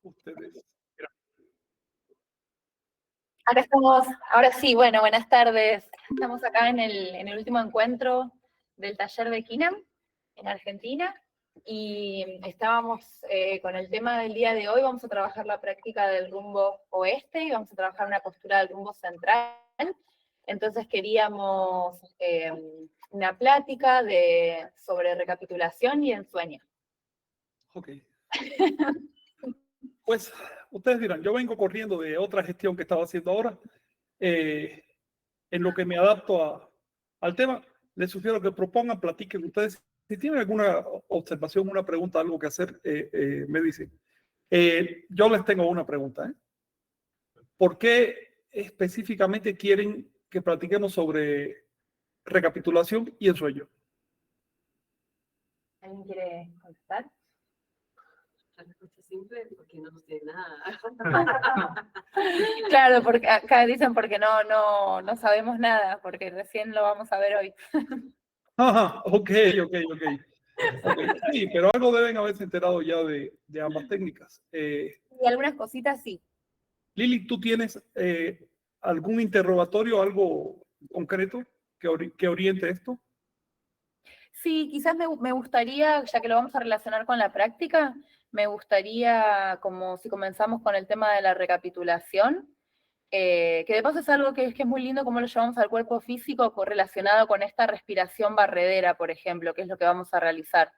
ustedes. Ahora sí, bueno, buenas tardes. Estamos acá en el último encuentro del taller de KINAM en Argentina y estábamos con el tema del día de hoy. Vamos a trabajar la práctica del rumbo oeste y vamos a trabajar una postura del rumbo central. Entonces queríamos una plática sobre recapitulación y ensueño. Ok. Pues ustedes dirán, yo vengo corriendo de otra gestión que estaba haciendo ahora. En lo que me adapto al tema, les sugiero que propongan, platiquen ustedes. Si tienen alguna observación, una pregunta, algo que hacer, me dicen. Yo les tengo una pregunta. ¿Por qué específicamente quieren que platiquemos sobre recapitulación y ensueño? ¿Alguien quiere contestar? La respuesta es simple, porque no sé nada. Claro, porque acá dicen porque no sabemos nada, porque recién lo vamos a ver hoy. Ajá, ok. Sí, pero algo deben haberse enterado ya de ambas técnicas. Y algunas cositas sí. Lili, ¿tú tienes algún interrogatorio, algo concreto que oriente esto? Sí, quizás me gustaría, ya que lo vamos a relacionar con la práctica, me gustaría, como si comenzamos con el tema de la recapitulación, que de paso es algo que es muy lindo, cómo lo llevamos al cuerpo físico relacionado con esta respiración barredera, por ejemplo, que es lo que vamos a realizar.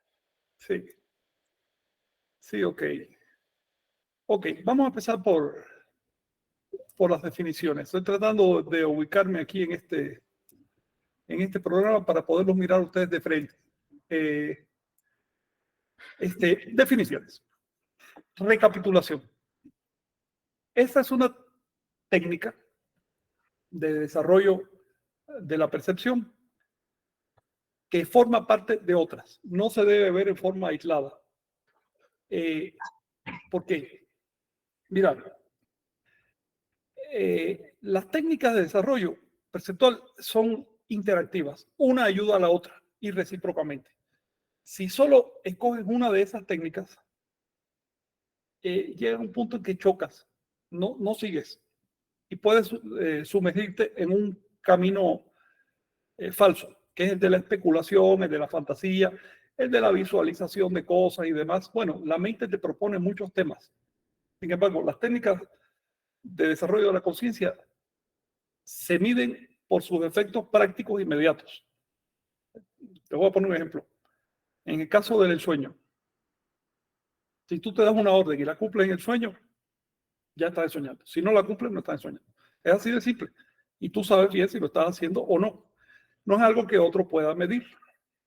Sí, ok. Ok, vamos a empezar por las definiciones. Estoy tratando de ubicarme aquí en este programa para poderlos mirar a ustedes de frente. Definiciones. Recapitulación. Esta es una técnica de desarrollo de la percepción que forma parte de otras. No se debe ver en forma aislada. ¿Por qué? Mirad, las técnicas de desarrollo perceptual son interactivas. Una ayuda a la otra y recíprocamente. Si solo escoges una de esas técnicas, llega un punto en que chocas, no sigues y puedes sumergirte en un camino falso, que es el de la especulación, el de la fantasía, el de la visualización de cosas y demás. Bueno, la mente te propone muchos temas. Sin embargo, las técnicas de desarrollo de la conciencia se miden por sus efectos prácticos inmediatos. Te voy a poner un ejemplo. En el caso del sueño, si tú te das una orden y la cumples en el sueño, ya estás soñando. Si no la cumples, no estás soñando. Es así de simple. Y tú sabes bien si lo estás haciendo o no. No es algo que otro pueda medir.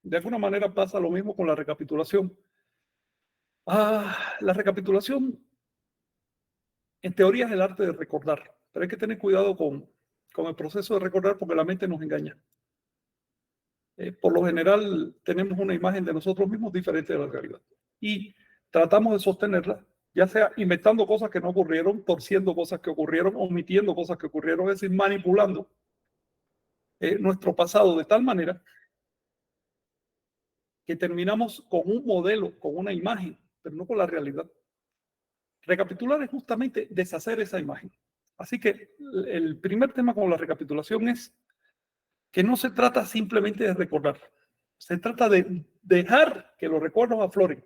De alguna manera pasa lo mismo con la recapitulación. La recapitulación, en teoría, es el arte de recordar. Pero hay que tener cuidado con el proceso de recordar porque la mente nos engaña. Por lo general, tenemos una imagen de nosotros mismos diferente de la realidad. Y tratamos de sostenerla, ya sea inventando cosas que no ocurrieron, torciendo cosas que ocurrieron, omitiendo cosas que ocurrieron, es decir, manipulando nuestro pasado de tal manera que terminamos con un modelo, con una imagen, pero no con la realidad. Recapitular es justamente deshacer esa imagen. Así que el primer tema con la recapitulación es que no se trata simplemente de recordar, se trata de dejar que los recuerdos afloren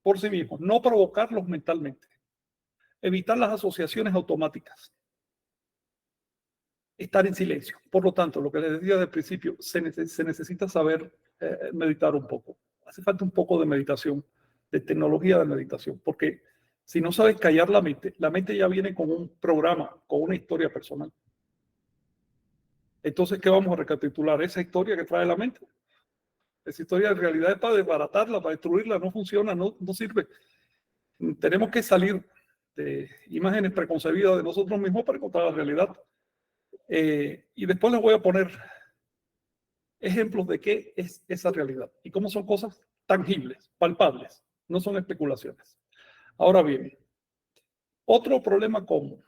por sí mismos, no provocarlos mentalmente, evitar las asociaciones automáticas, estar en silencio. Por lo tanto, lo que les decía al principio, se necesita saber meditar un poco. Hace falta un poco de meditación, de tecnología de meditación, porque si no sabes callar la mente ya viene con un programa, con una historia personal. Entonces, ¿qué vamos a recapitular? Esa historia que trae la mente. Esa historia en realidad es para desbaratarla, para destruirla, no funciona, no sirve. Tenemos que salir de imágenes preconcebidas de nosotros mismos para encontrar la realidad. Y después les voy a poner ejemplos de qué es esa realidad y cómo son cosas tangibles, palpables, no son especulaciones. Ahora bien, otro problema con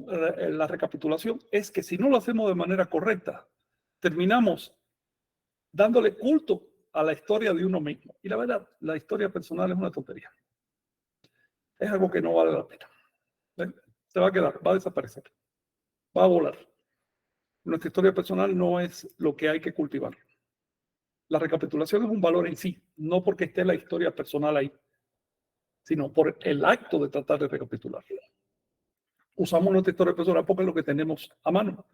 la recapitulación es que si no lo hacemos de manera correcta, terminamos dándole culto a la historia de uno mismo. Y la verdad, la historia personal es una tontería. es algo que no vale la pena. Se va a quedar, va a desaparecer, va a volar. Nuestra historia personal no es lo que hay que cultivar. La recapitulación es un valor en sí, no porque esté la historia personal ahí, sino por el acto de tratar de recapitular. Usamos nuestra historia personal porque es lo que tenemos a mano.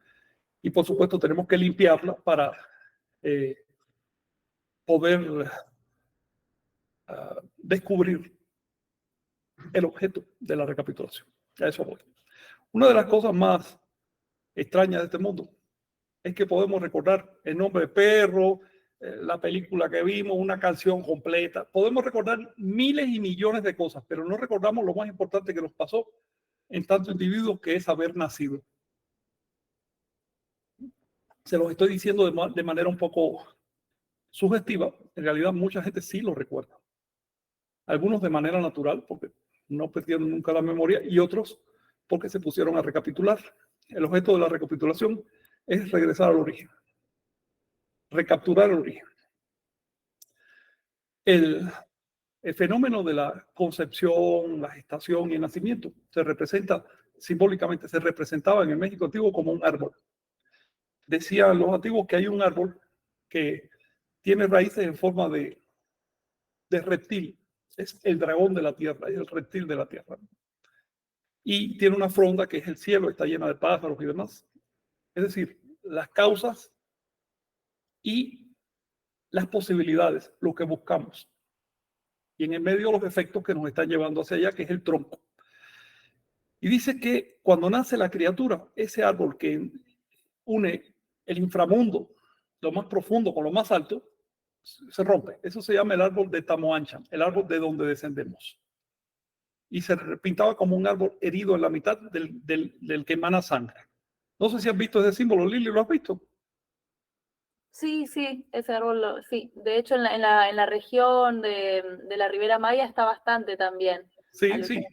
Y por supuesto tenemos que limpiarla para poder descubrir el objeto de la recapitulación. A eso voy. Una de las cosas más extrañas de este mundo es que podemos recordar el nombre de perro, la película que vimos, una canción completa. Podemos recordar miles y millones de cosas, pero no recordamos lo más importante que nos pasó en tanto individuos, que es haber nacido. Se los estoy diciendo de manera un poco sugestiva. En realidad mucha gente sí lo recuerda. Algunos de manera natural, porque no perdieron nunca la memoria, y otros porque se pusieron a recapitular. El objeto de la recapitulación es regresar al origen, recapturar el origen. El fenómeno de la concepción, la gestación y el nacimiento se representa simbólicamente, se representaba en el México antiguo como un árbol. Decían los antiguos que hay un árbol que tiene raíces en forma de reptil. Es el dragón de la tierra, es el reptil de la tierra. Y tiene una fronda que es el cielo, está llena de pájaros y demás. Es decir, las causas y las posibilidades, lo que buscamos. Y en el medio los efectos que nos están llevando hacia allá, que es el tronco. Y dice que cuando nace la criatura, ese árbol que une el inframundo, lo más profundo con lo más alto, se rompe. Eso se llama el árbol de Tamoanchan, el árbol de donde descendemos. Y se pintaba como un árbol herido en la mitad del que emana sangre. No sé si has visto ese símbolo, Lili, ¿lo has visto? Sí, sí, ese árbol, sí. De hecho, en la región de la Ribera Maya está bastante también. Sí, sí.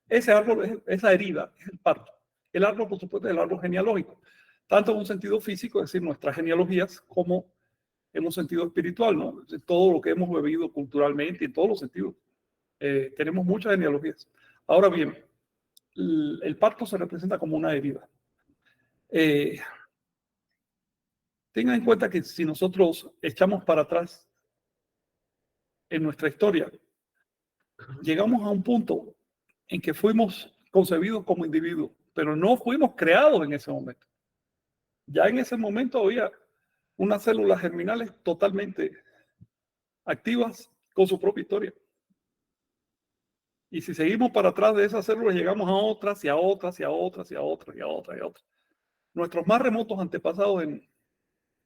Ese árbol, sí. Esa herida, es el parto. El árbol, por supuesto, es el árbol genealógico. Tanto en un sentido físico, es decir, nuestras genealogías, como en un sentido espiritual, ¿no? De todo lo que hemos bebido culturalmente, en todos los sentidos. Tenemos muchas genealogías. Ahora bien, el parto se representa como una herida. Tengan en cuenta que si nosotros echamos para atrás en nuestra historia, llegamos a un punto en que fuimos concebidos como individuos, pero no fuimos creados en ese momento. Ya en ese momento había unas células germinales totalmente activas con su propia historia. Y si seguimos para atrás de esas células, llegamos a otras y a otras y a otras y a otras y a otras y a otras. Nuestros más remotos antepasados en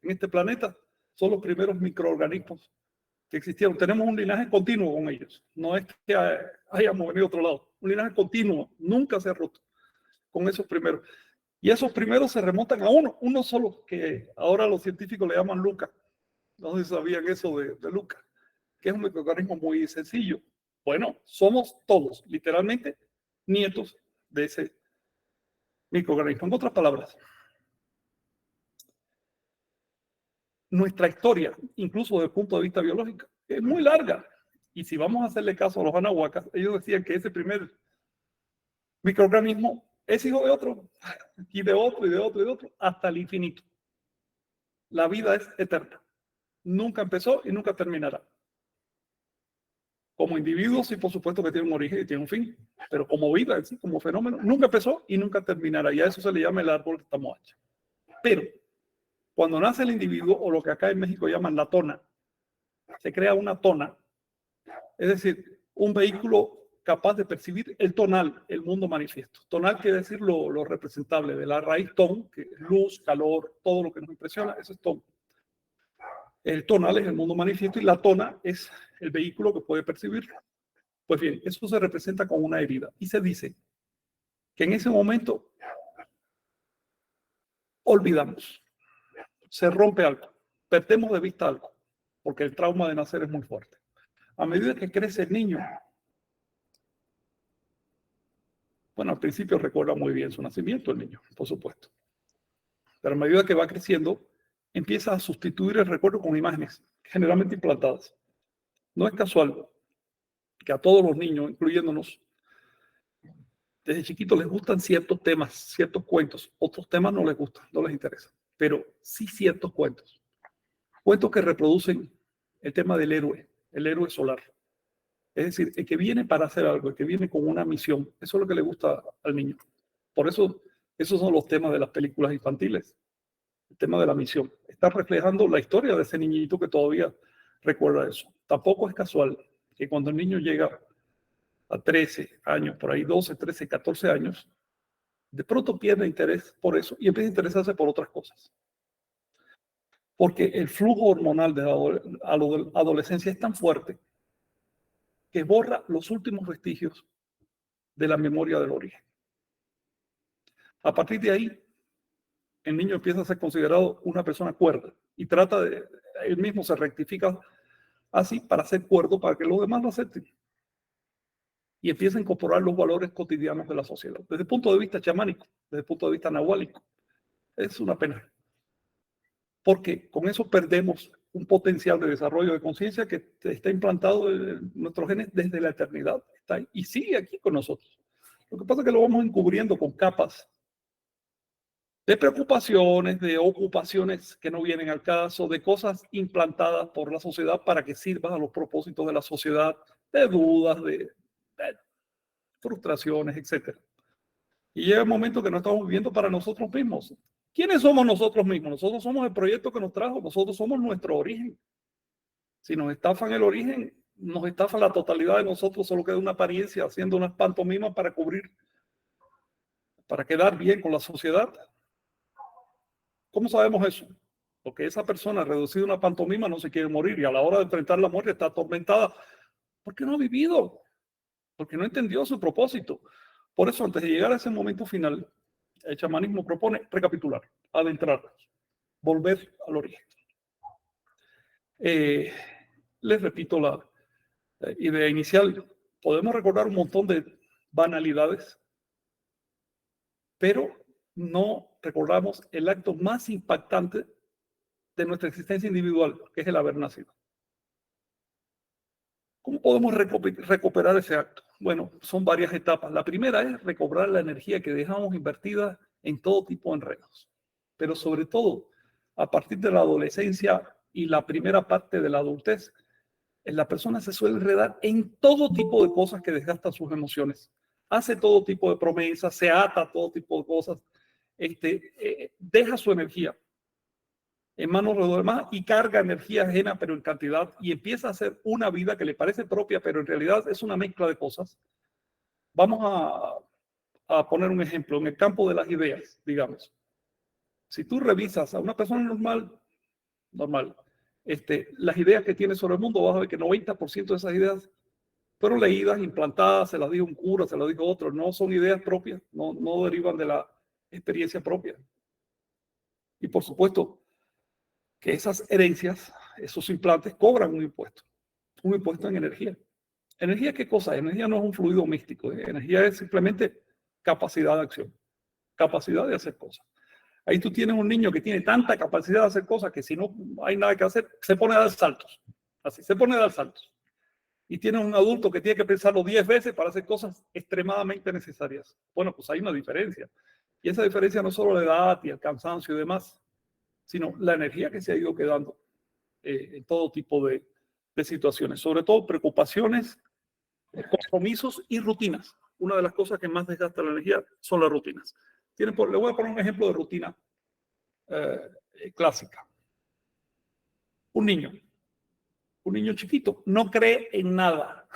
este planeta son los primeros microorganismos que existieron. Tenemos un linaje continuo con ellos. No es que hayamos venido a otro lado. Un linaje continuo. Nunca se ha roto con esos primeros. Y esos primeros se remontan a uno solo, que ahora los científicos le llaman Luca. No sé si sabían eso de Luca, que es un microorganismo muy sencillo. Bueno, somos todos, literalmente, nietos de ese microorganismo. En otras palabras, nuestra historia, incluso desde el punto de vista biológico, es muy larga. Y si vamos a hacerle caso a los anahuacas, ellos decían que ese primer microorganismo es hijo de otro, y de otro, y de otro, y de otro, hasta el infinito. La vida es eterna. Nunca empezó y nunca terminará. Como individuos, sí, por supuesto que tiene un origen y tiene un fin, pero como vida, ¿sí? Como fenómeno, nunca empezó y nunca terminará. Y a eso se le llama el árbol de Tamoacha. Pero cuando nace el individuo, o lo que acá en México llaman la tona, se crea una tona, es decir, un vehículo capaz de percibir el tonal, el mundo manifiesto. Tonal quiere decir lo representable, de la raíz ton, que es luz, calor, todo lo que nos impresiona, eso es ton. El tonal es el mundo manifiesto y la tona es el vehículo que puede percibirlo. Pues bien, eso se representa con una herida y se dice que en ese momento olvidamos, se rompe algo, perdemos de vista algo, porque el trauma de nacer es muy fuerte. A medida que crece el niño, bueno, al principio recuerda muy bien su nacimiento el niño, por supuesto, pero a medida que va creciendo, empieza a sustituir el recuerdo con imágenes, generalmente implantadas. No es casual que a todos los niños, incluyéndonos, desde chiquitos les gustan ciertos temas, ciertos cuentos. Otros temas no les gustan, no les interesan. Pero sí ciertos cuentos. Cuentos que reproducen el tema del héroe, el héroe solar. Es decir, el que viene para hacer algo, el que viene con una misión. Eso es lo que le gusta al niño. Por eso, esos son los temas de las películas infantiles. El tema de la misión. Está reflejando la historia de ese niñito que todavía recuerda eso. Tampoco es casual que cuando el niño llega a 13 años, por ahí 12, 13, 14 años, de pronto pierde interés por eso y empieza a interesarse por otras cosas. Porque el flujo hormonal de la adolescencia es tan fuerte que borra los últimos vestigios de la memoria del origen. A partir de ahí, el niño empieza a ser considerado una persona cuerda y trata de, él mismo se rectifica así para ser cuerdo, para que los demás lo acepten. Y empieza a incorporar los valores cotidianos de la sociedad, desde el punto de vista chamánico, desde el punto de vista nahuálico. Es una pena. Porque con eso perdemos un potencial de desarrollo de conciencia que está implantado en nuestros genes desde la eternidad. Está ahí, y sigue aquí con nosotros. Lo que pasa es que lo vamos encubriendo con capas de preocupaciones, de ocupaciones que no vienen al caso, de cosas implantadas por la sociedad para que sirvan a los propósitos de la sociedad, de dudas, de frustraciones, etc. Y llega el momento que no estamos viviendo para nosotros mismos. ¿Quiénes somos nosotros mismos? Nosotros somos el proyecto que nos trajo, nosotros somos nuestro origen. Si nos estafan el origen, nos estafan la totalidad de nosotros, solo queda una apariencia, haciendo unas pantomimas para cubrir, para quedar bien con la sociedad. ¿Cómo sabemos eso? Porque esa persona reducida a una pantomima no se quiere morir y a la hora de enfrentar la muerte está atormentada. ¿Por qué no ha vivido? Porque no entendió su propósito. Por eso, antes de llegar a ese momento final, el chamanismo propone recapitular, adentrarnos, volver al origen. Les repito la idea inicial. Podemos recordar un montón de banalidades, pero no recordamos el acto más impactante de nuestra existencia individual, que es el haber nacido. ¿Cómo podemos recuperar ese acto? Bueno, son varias etapas. La primera es recobrar la energía que dejamos invertida en todo tipo de enredos, pero sobre todo a partir de la adolescencia y la primera parte de la adultez, la persona se suele enredar en todo tipo de cosas que desgastan sus emociones. Hace todo tipo de promesas, se ata a todo tipo de cosas, deja su energía en manos de los demás y carga energía ajena, pero en cantidad, y empieza a hacer una vida que le parece propia, pero en realidad es una mezcla de cosas. Vamos a poner un ejemplo en el campo de las ideas, digamos. Si tú revisas a una persona normal, las ideas que tiene sobre el mundo, vas a ver que 90% de esas ideas fueron leídas, implantadas, se las dijo un cura, se las dijo otro, no son ideas propias, no derivan de la experiencia propia. Y por supuesto que esas herencias, esos implantes cobran un impuesto en energía. ¿Energía qué cosa? Energía no es un fluido místico, energía es simplemente capacidad de acción, capacidad de hacer cosas. Ahí tú tienes un niño que tiene tanta capacidad de hacer cosas que si no hay nada que hacer, se pone a dar saltos. Así, se pone a dar saltos. Y tienes un adulto que tiene que pensarlo 10 veces para hacer cosas extremadamente necesarias. Bueno, pues hay una diferencia. Y esa diferencia no solo la edad y el cansancio y demás, sino la energía que se ha ido quedando en todo tipo de situaciones. Sobre todo preocupaciones, compromisos y rutinas. Una de las cosas que más desgasta la energía son las rutinas. Le voy a poner un ejemplo de rutina clásica. Un niño chiquito, no cree en nada.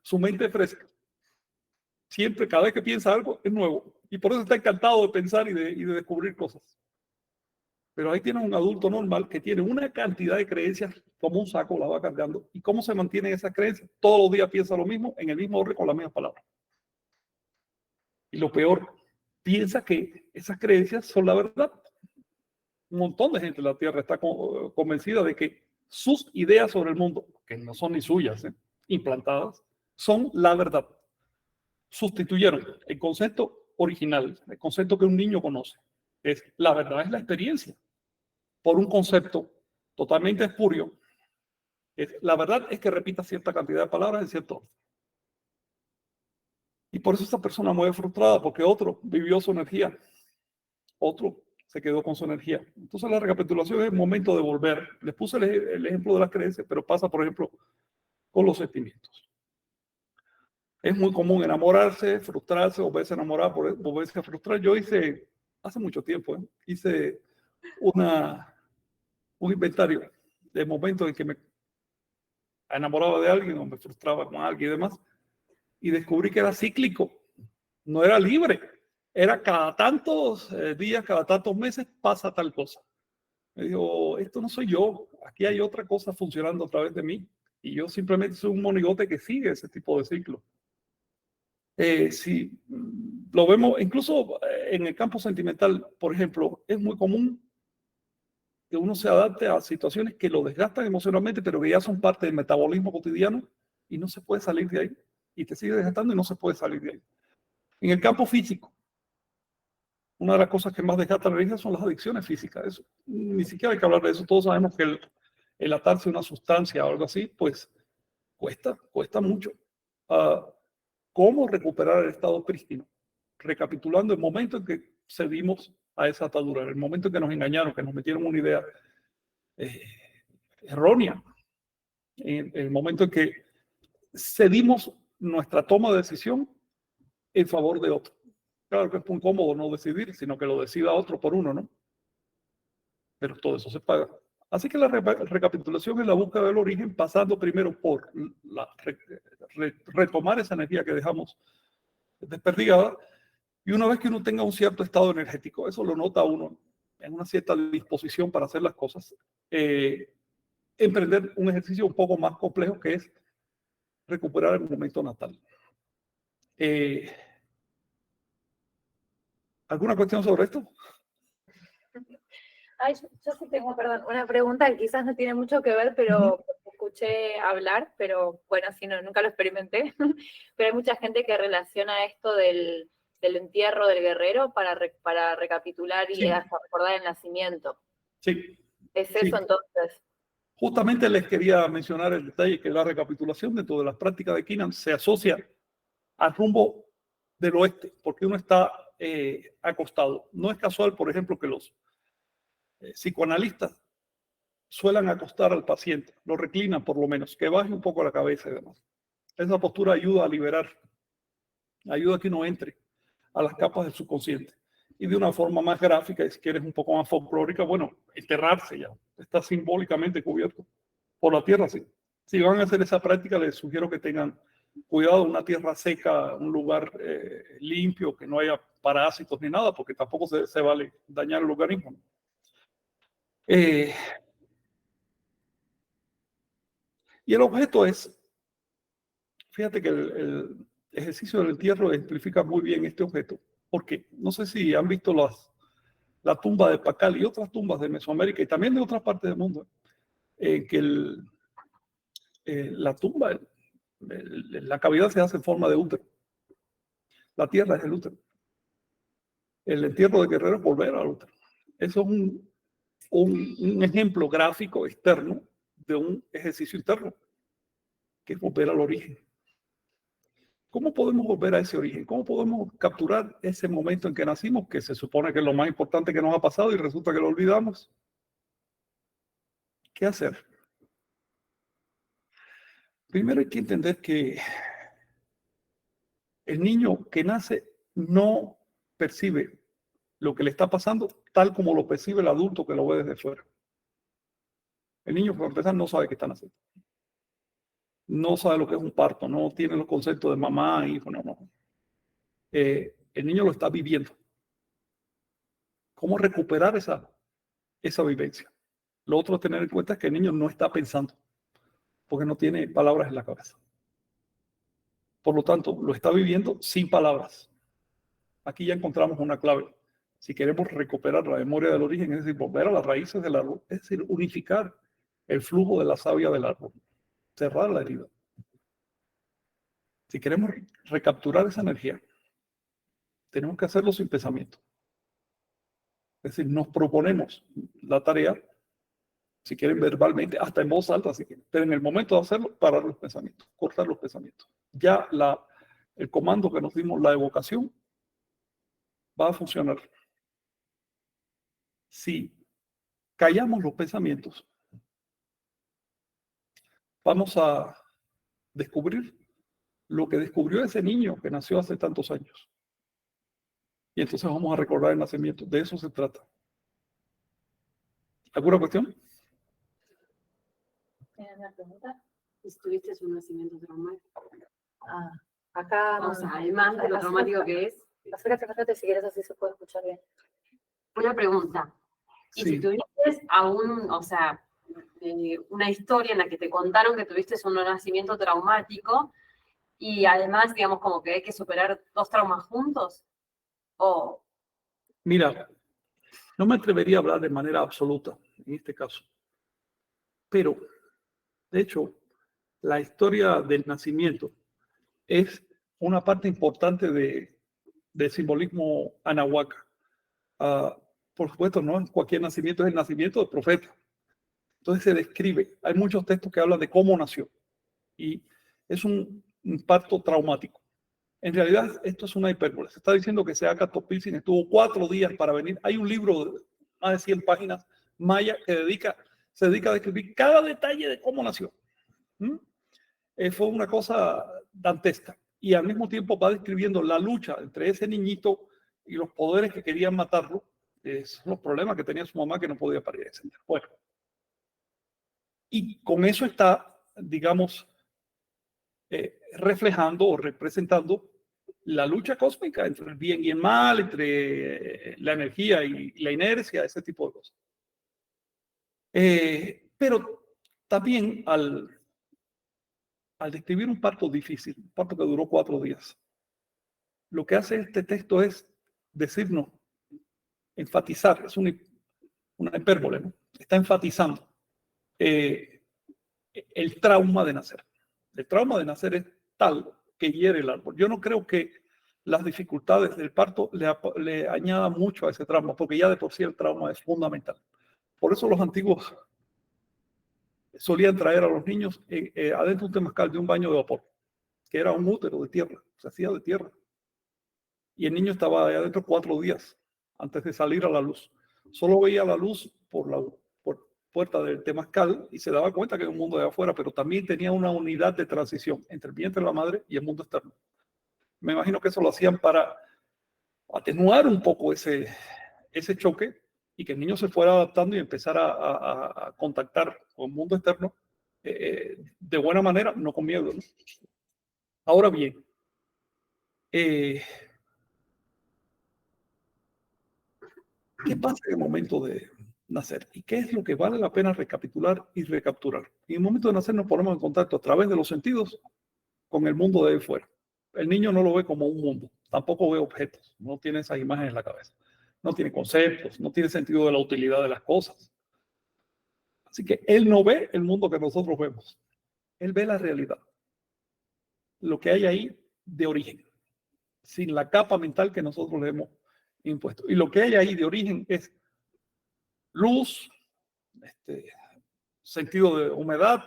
Su mente es fresca. Siempre, cada vez que piensa algo, es nuevo. Y por eso está encantado de pensar y de descubrir cosas. Pero ahí tienes un adulto normal que tiene una cantidad de creencias como un saco, la va cargando. ¿Y cómo se mantienen esas creencias? Todos los días piensa lo mismo, en el mismo orden, con las mismas palabras. Y lo peor, piensa que esas creencias son la verdad. Un montón de gente en la Tierra está convencida de que sus ideas sobre el mundo, que no son ni suyas, implantadas, son la verdad. Sustituyeron el concepto original, el concepto que un niño conoce. La verdad es la experiencia, por un concepto totalmente espurio, La verdad es que repita cierta cantidad de palabras en cierto orden. Y por eso esta persona muere frustrada, porque otro vivió su energía, otro se quedó con su energía. Entonces la recapitulación es el momento de volver. Les puse el ejemplo de las creencias, pero pasa, por ejemplo, con los sentimientos. Es muy común enamorarse, frustrarse, volverse a enamorar, volverse a frustrar. Yo hice, hace mucho tiempo, hice un inventario de momentos en que me enamoraba de alguien o me frustraba con alguien y demás, y descubrí que era cíclico, no era libre, era cada tantos días, cada tantos meses pasa tal cosa. Me dijo, esto no soy yo, aquí hay otra cosa funcionando a través de mí, y yo simplemente soy un monigote que sigue ese tipo de ciclo. Si lo vemos, incluso en el campo sentimental, por ejemplo, es muy común que uno se adapte a situaciones que lo desgastan emocionalmente, pero que ya son parte del metabolismo cotidiano y no se puede salir de ahí. Y te sigue desgastando y no se puede salir de ahí. En el campo físico, una de las cosas que más desgasta la vida son las adicciones físicas. Eso, ni siquiera hay que hablar de eso. Todos sabemos que el atarse a una sustancia o algo así, pues cuesta mucho. ¿Cómo recuperar el estado prístino? Recapitulando el momento en que cedimos a esa atadura, el momento en que nos engañaron, que nos metieron una idea errónea, en el momento en que cedimos nuestra toma de decisión en favor de otro. Claro que es muy cómodo no decidir, sino que lo decida otro por uno, ¿no? Pero todo eso se paga. Así que la recapitulación es la búsqueda del origen, pasando primero por retomar esa energía que dejamos desperdigada. Y una vez que uno tenga un cierto estado energético, eso lo nota uno en una cierta disposición para hacer las cosas, emprender un ejercicio un poco más complejo que es recuperar el momento natal. ¿Alguna cuestión sobre esto? Ay, yo sí tengo, perdón, una pregunta que quizás no tiene mucho que ver, pero escuché hablar, pero bueno, si no, nunca lo experimenté. Pero hay mucha gente que relaciona esto del entierro del guerrero para recapitular y Sí. hasta recordar el nacimiento. Sí. ¿Es Sí. eso entonces? Justamente les quería mencionar el detalle que la recapitulación dentro de las prácticas de Kinnan se asocia al rumbo del oeste, porque uno está acostado. No es casual, por ejemplo, que los psicoanalistas suelen acostar al paciente, lo reclinan por lo menos, que baje un poco la cabeza y demás. Esa postura ayuda a liberar, ayuda a que uno entre a las capas del subconsciente. Y de una forma más gráfica, y si quieres un poco más folclórica, bueno, enterrarse ya, está simbólicamente cubierto por la tierra. Sí. Si van a hacer esa práctica, les sugiero que tengan cuidado, una tierra seca, un lugar limpio, que no haya parásitos ni nada, porque tampoco se vale dañar el organismo. Y el objeto es, fíjate que el ejercicio del entierro ejemplifica muy bien este objeto, porque no sé si han visto la tumba de Pacal y otras tumbas de Mesoamérica y también de otras partes del mundo, que la tumba, la cavidad se hace en forma de útero. La tierra es el útero. El entierro de Guerrero es volver al útero. Eso es un ejemplo gráfico externo de un ejercicio interno, que es volver al origen. ¿Cómo podemos volver a ese origen? ¿Cómo podemos capturar ese momento en que nacimos, que se supone que es lo más importante que nos ha pasado y resulta que lo olvidamos? ¿Qué hacer? Primero hay que entender que el niño que nace no percibe lo que le está pasando tal como lo percibe el adulto que lo ve desde fuera. El niño, por empezar, no sabe que está naciendo. No sabe lo que es un parto, no tiene los conceptos de mamá, hijo, no. El niño lo está viviendo. ¿Cómo recuperar esa vivencia? Lo otro a tener en cuenta es que el niño no está pensando, porque no tiene palabras en la cabeza. Por lo tanto, lo está viviendo sin palabras. Aquí ya encontramos una clave. Si queremos recuperar la memoria del origen, es decir, volver a las raíces del árbol, es decir, unificar el flujo de la savia del árbol, cerrar la herida. Si queremos recapturar esa energía, tenemos que hacerlo sin pensamiento. Es decir, nos proponemos la tarea Si quieren verbalmente, hasta en voz alta, si quieren. Pero en el momento de hacerlo, parar los pensamientos, cortar los pensamientos. Ya el comando que nos dimos, la evocación, va a funcionar. Si callamos los pensamientos, vamos a descubrir lo que descubrió ese niño que nació hace tantos años. Y entonces vamos a recordar el nacimiento. De eso se trata. ¿Alguna cuestión? ¿Tienes una pregunta? ¿Tuviste un nacimiento traumático? Ah, acá. O sea, además de lo traumático que es. Acércate si quieres, así se puede escuchar bien. Una pregunta. Y Sí. si tuviste o sea, una historia en la que te contaron que tuviste un nacimiento traumático y además, digamos, como que hay que superar 2 traumas juntos, o... Mira, no me atrevería a hablar de manera absoluta en este caso. Pero, de hecho, la historia del nacimiento es una parte importante del simbolismo anahuaca. Por supuesto, no cualquier nacimiento es el nacimiento del profeta. Entonces se describe, hay muchos textos que hablan de cómo nació y es un parto traumático. En realidad, esto es una hipérbole. Se está diciendo que Seaca Topilsin estuvo 4 días para venir. Hay un libro de más de 100 páginas maya que se dedica a describir cada detalle de cómo nació. Fue una cosa dantesca. Y al mismo tiempo va describiendo la lucha entre ese niñito y los poderes que querían matarlo. Los problemas que tenía su mamá que no podía parir, etc. Bueno, y con eso está, digamos, reflejando o representando la lucha cósmica entre el bien y el mal, entre la energía y la inercia, ese tipo de cosas. Pero también al describir un parto difícil, un parto que duró 4 días, lo que hace este texto es decirnos, enfatizar, es una hipérbole, ¿no? Está enfatizando el trauma de nacer. El trauma de nacer es tal que hiere el árbol. Yo no creo que las dificultades del parto le añadan mucho a ese trauma, porque ya de por sí el trauma es fundamental. Por eso los antiguos solían traer a los niños adentro un temazcal de un baño de vapor, que era un útero de tierra, se hacía de tierra. Y el niño estaba ahí adentro 4 días antes de salir a la luz. Solo veía la luz por la puerta del temazcal y se daba cuenta que era un mundo de afuera, pero también tenía una unidad de transición entre el vientre de la madre y el mundo externo. Me imagino que eso lo hacían para atenuar un poco ese choque y que el niño se fuera adaptando y empezara a contactar con el mundo externo de buena manera, no con miedo, ¿no? Ahora bien, ¿qué pasa en el momento de nacer? ¿Y qué es lo que vale la pena recapitular y recapturar? En el momento de nacer nos ponemos en contacto a través de los sentidos con el mundo de ahí fuera. El niño no lo ve como un mundo, tampoco ve objetos, no tiene esas imágenes en la cabeza, no tiene conceptos, no tiene sentido de la utilidad de las cosas. Así que él no ve el mundo que nosotros vemos, él ve la realidad, lo que hay ahí de origen, sin la capa mental que nosotros le hemos impuesto. Y lo que hay ahí de origen es luz, sentido de humedad,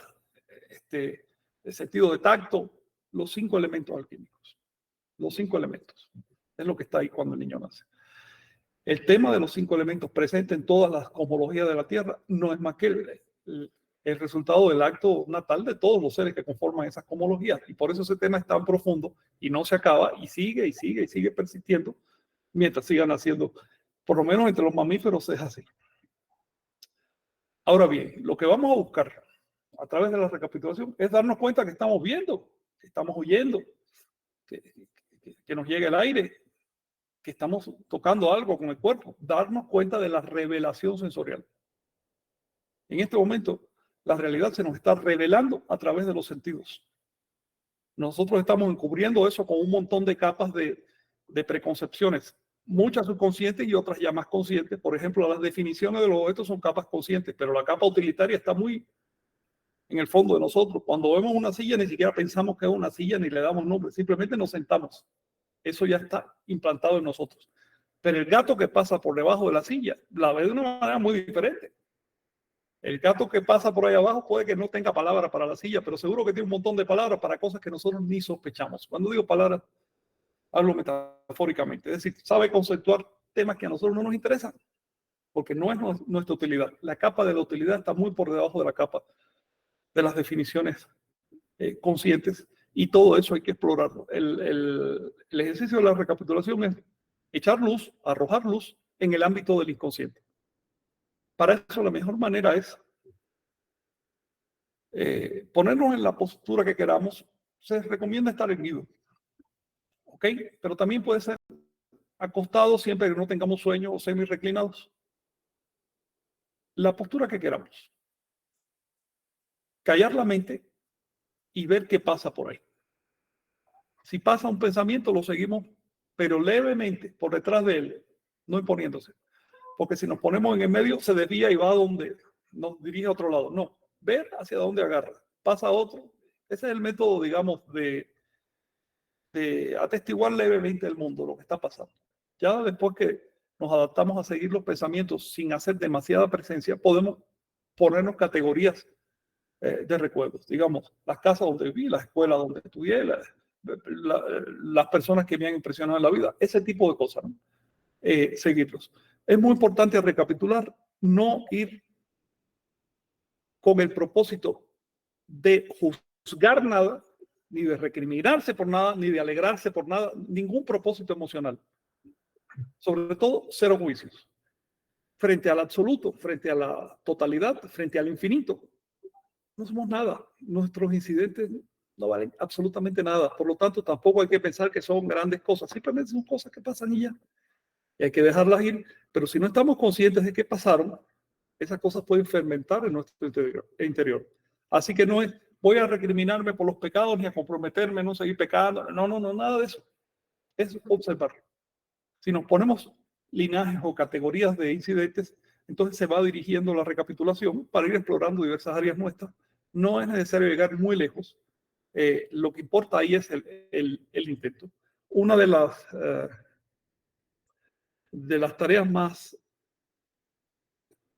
sentido de tacto, los 5 elementos alquímicos. Los 5 elementos. Es lo que está ahí cuando el niño nace. El tema de los 5 elementos presentes en todas las cosmologías de la Tierra no es más que el resultado del acto natal de todos los seres que conforman esas cosmologías. Y por eso ese tema es tan profundo y no se acaba y sigue y sigue y sigue persistiendo mientras sigan naciendo. Por lo menos entre los mamíferos es así. Ahora bien, lo que vamos a buscar a través de la recapitulación es darnos cuenta que estamos viendo, que estamos oyendo, que nos llega el aire, que estamos tocando algo con el cuerpo, darnos cuenta de la revelación sensorial. En este momento, la realidad se nos está revelando a través de los sentidos. Nosotros estamos encubriendo eso con un montón de capas de preconcepciones, muchas subconscientes y otras ya más conscientes. Por ejemplo, las definiciones de los objetos son capas conscientes, pero la capa utilitaria está muy en el fondo de nosotros. Cuando vemos una silla, ni siquiera pensamos que es una silla ni le damos nombre, simplemente nos sentamos. Eso ya está implantado en nosotros. Pero el gato que pasa por debajo de la silla la ve de una manera muy diferente. El gato que pasa por ahí abajo puede que no tenga palabras para la silla, pero seguro que tiene un montón de palabras para cosas que nosotros ni sospechamos. Cuando digo palabras, hablo metafóricamente. Es decir, sabe conceptuar temas que a nosotros no nos interesan, porque no es nuestra utilidad. La capa de la utilidad está muy por debajo de la capa de las definiciones conscientes, y todo eso hay que explorarlo. El ejercicio de la recapitulación es echar luz, arrojar luz en el ámbito del inconsciente. Para eso la mejor manera es ponernos en la postura que queramos. Se recomienda estar erguido, ¿ok? Pero también puede ser acostado siempre que no tengamos sueño o semi-reclinados. La postura que queramos. Callar la mente y ver qué pasa por ahí. Si pasa un pensamiento, lo seguimos, pero levemente por detrás de él, no imponiéndose. Porque si nos ponemos en el medio, se desvía y va a donde nos dirige a otro lado. No, ver hacia dónde agarra. Pasa a otro. Ese es el método, digamos, de atestiguar levemente el mundo, lo que está pasando. Ya después que nos adaptamos a seguir los pensamientos sin hacer demasiada presencia, podemos ponernos categorías de recuerdos. Digamos, las casas donde viví, las escuelas donde estudié, las personas que me han impresionado en la vida, ese tipo de cosas, ¿no? Seguirlos. Es muy importante recapitular, no ir con el propósito de juzgar nada, ni de recriminarse por nada, ni de alegrarse por nada, ningún propósito emocional. Sobre todo, cero juicios. Frente al absoluto, frente a la totalidad, frente al infinito. No somos nada. Nuestros incidentes no valen absolutamente nada. Por lo tanto, tampoco hay que pensar que son grandes cosas. Simplemente son cosas que pasan y ya. Y hay que dejarlas ir. Pero si no estamos conscientes de que pasaron, esas cosas pueden fermentar en nuestro interior. Así que no es, voy a recriminarme por los pecados ni a comprometerme, no seguir pecando. No, nada de eso. Es observar. Si nos ponemos linajes o categorías de incidentes, entonces se va dirigiendo la recapitulación para ir explorando diversas áreas nuestras. No es necesario llegar muy lejos. Lo que importa ahí es el intento. Una de las tareas más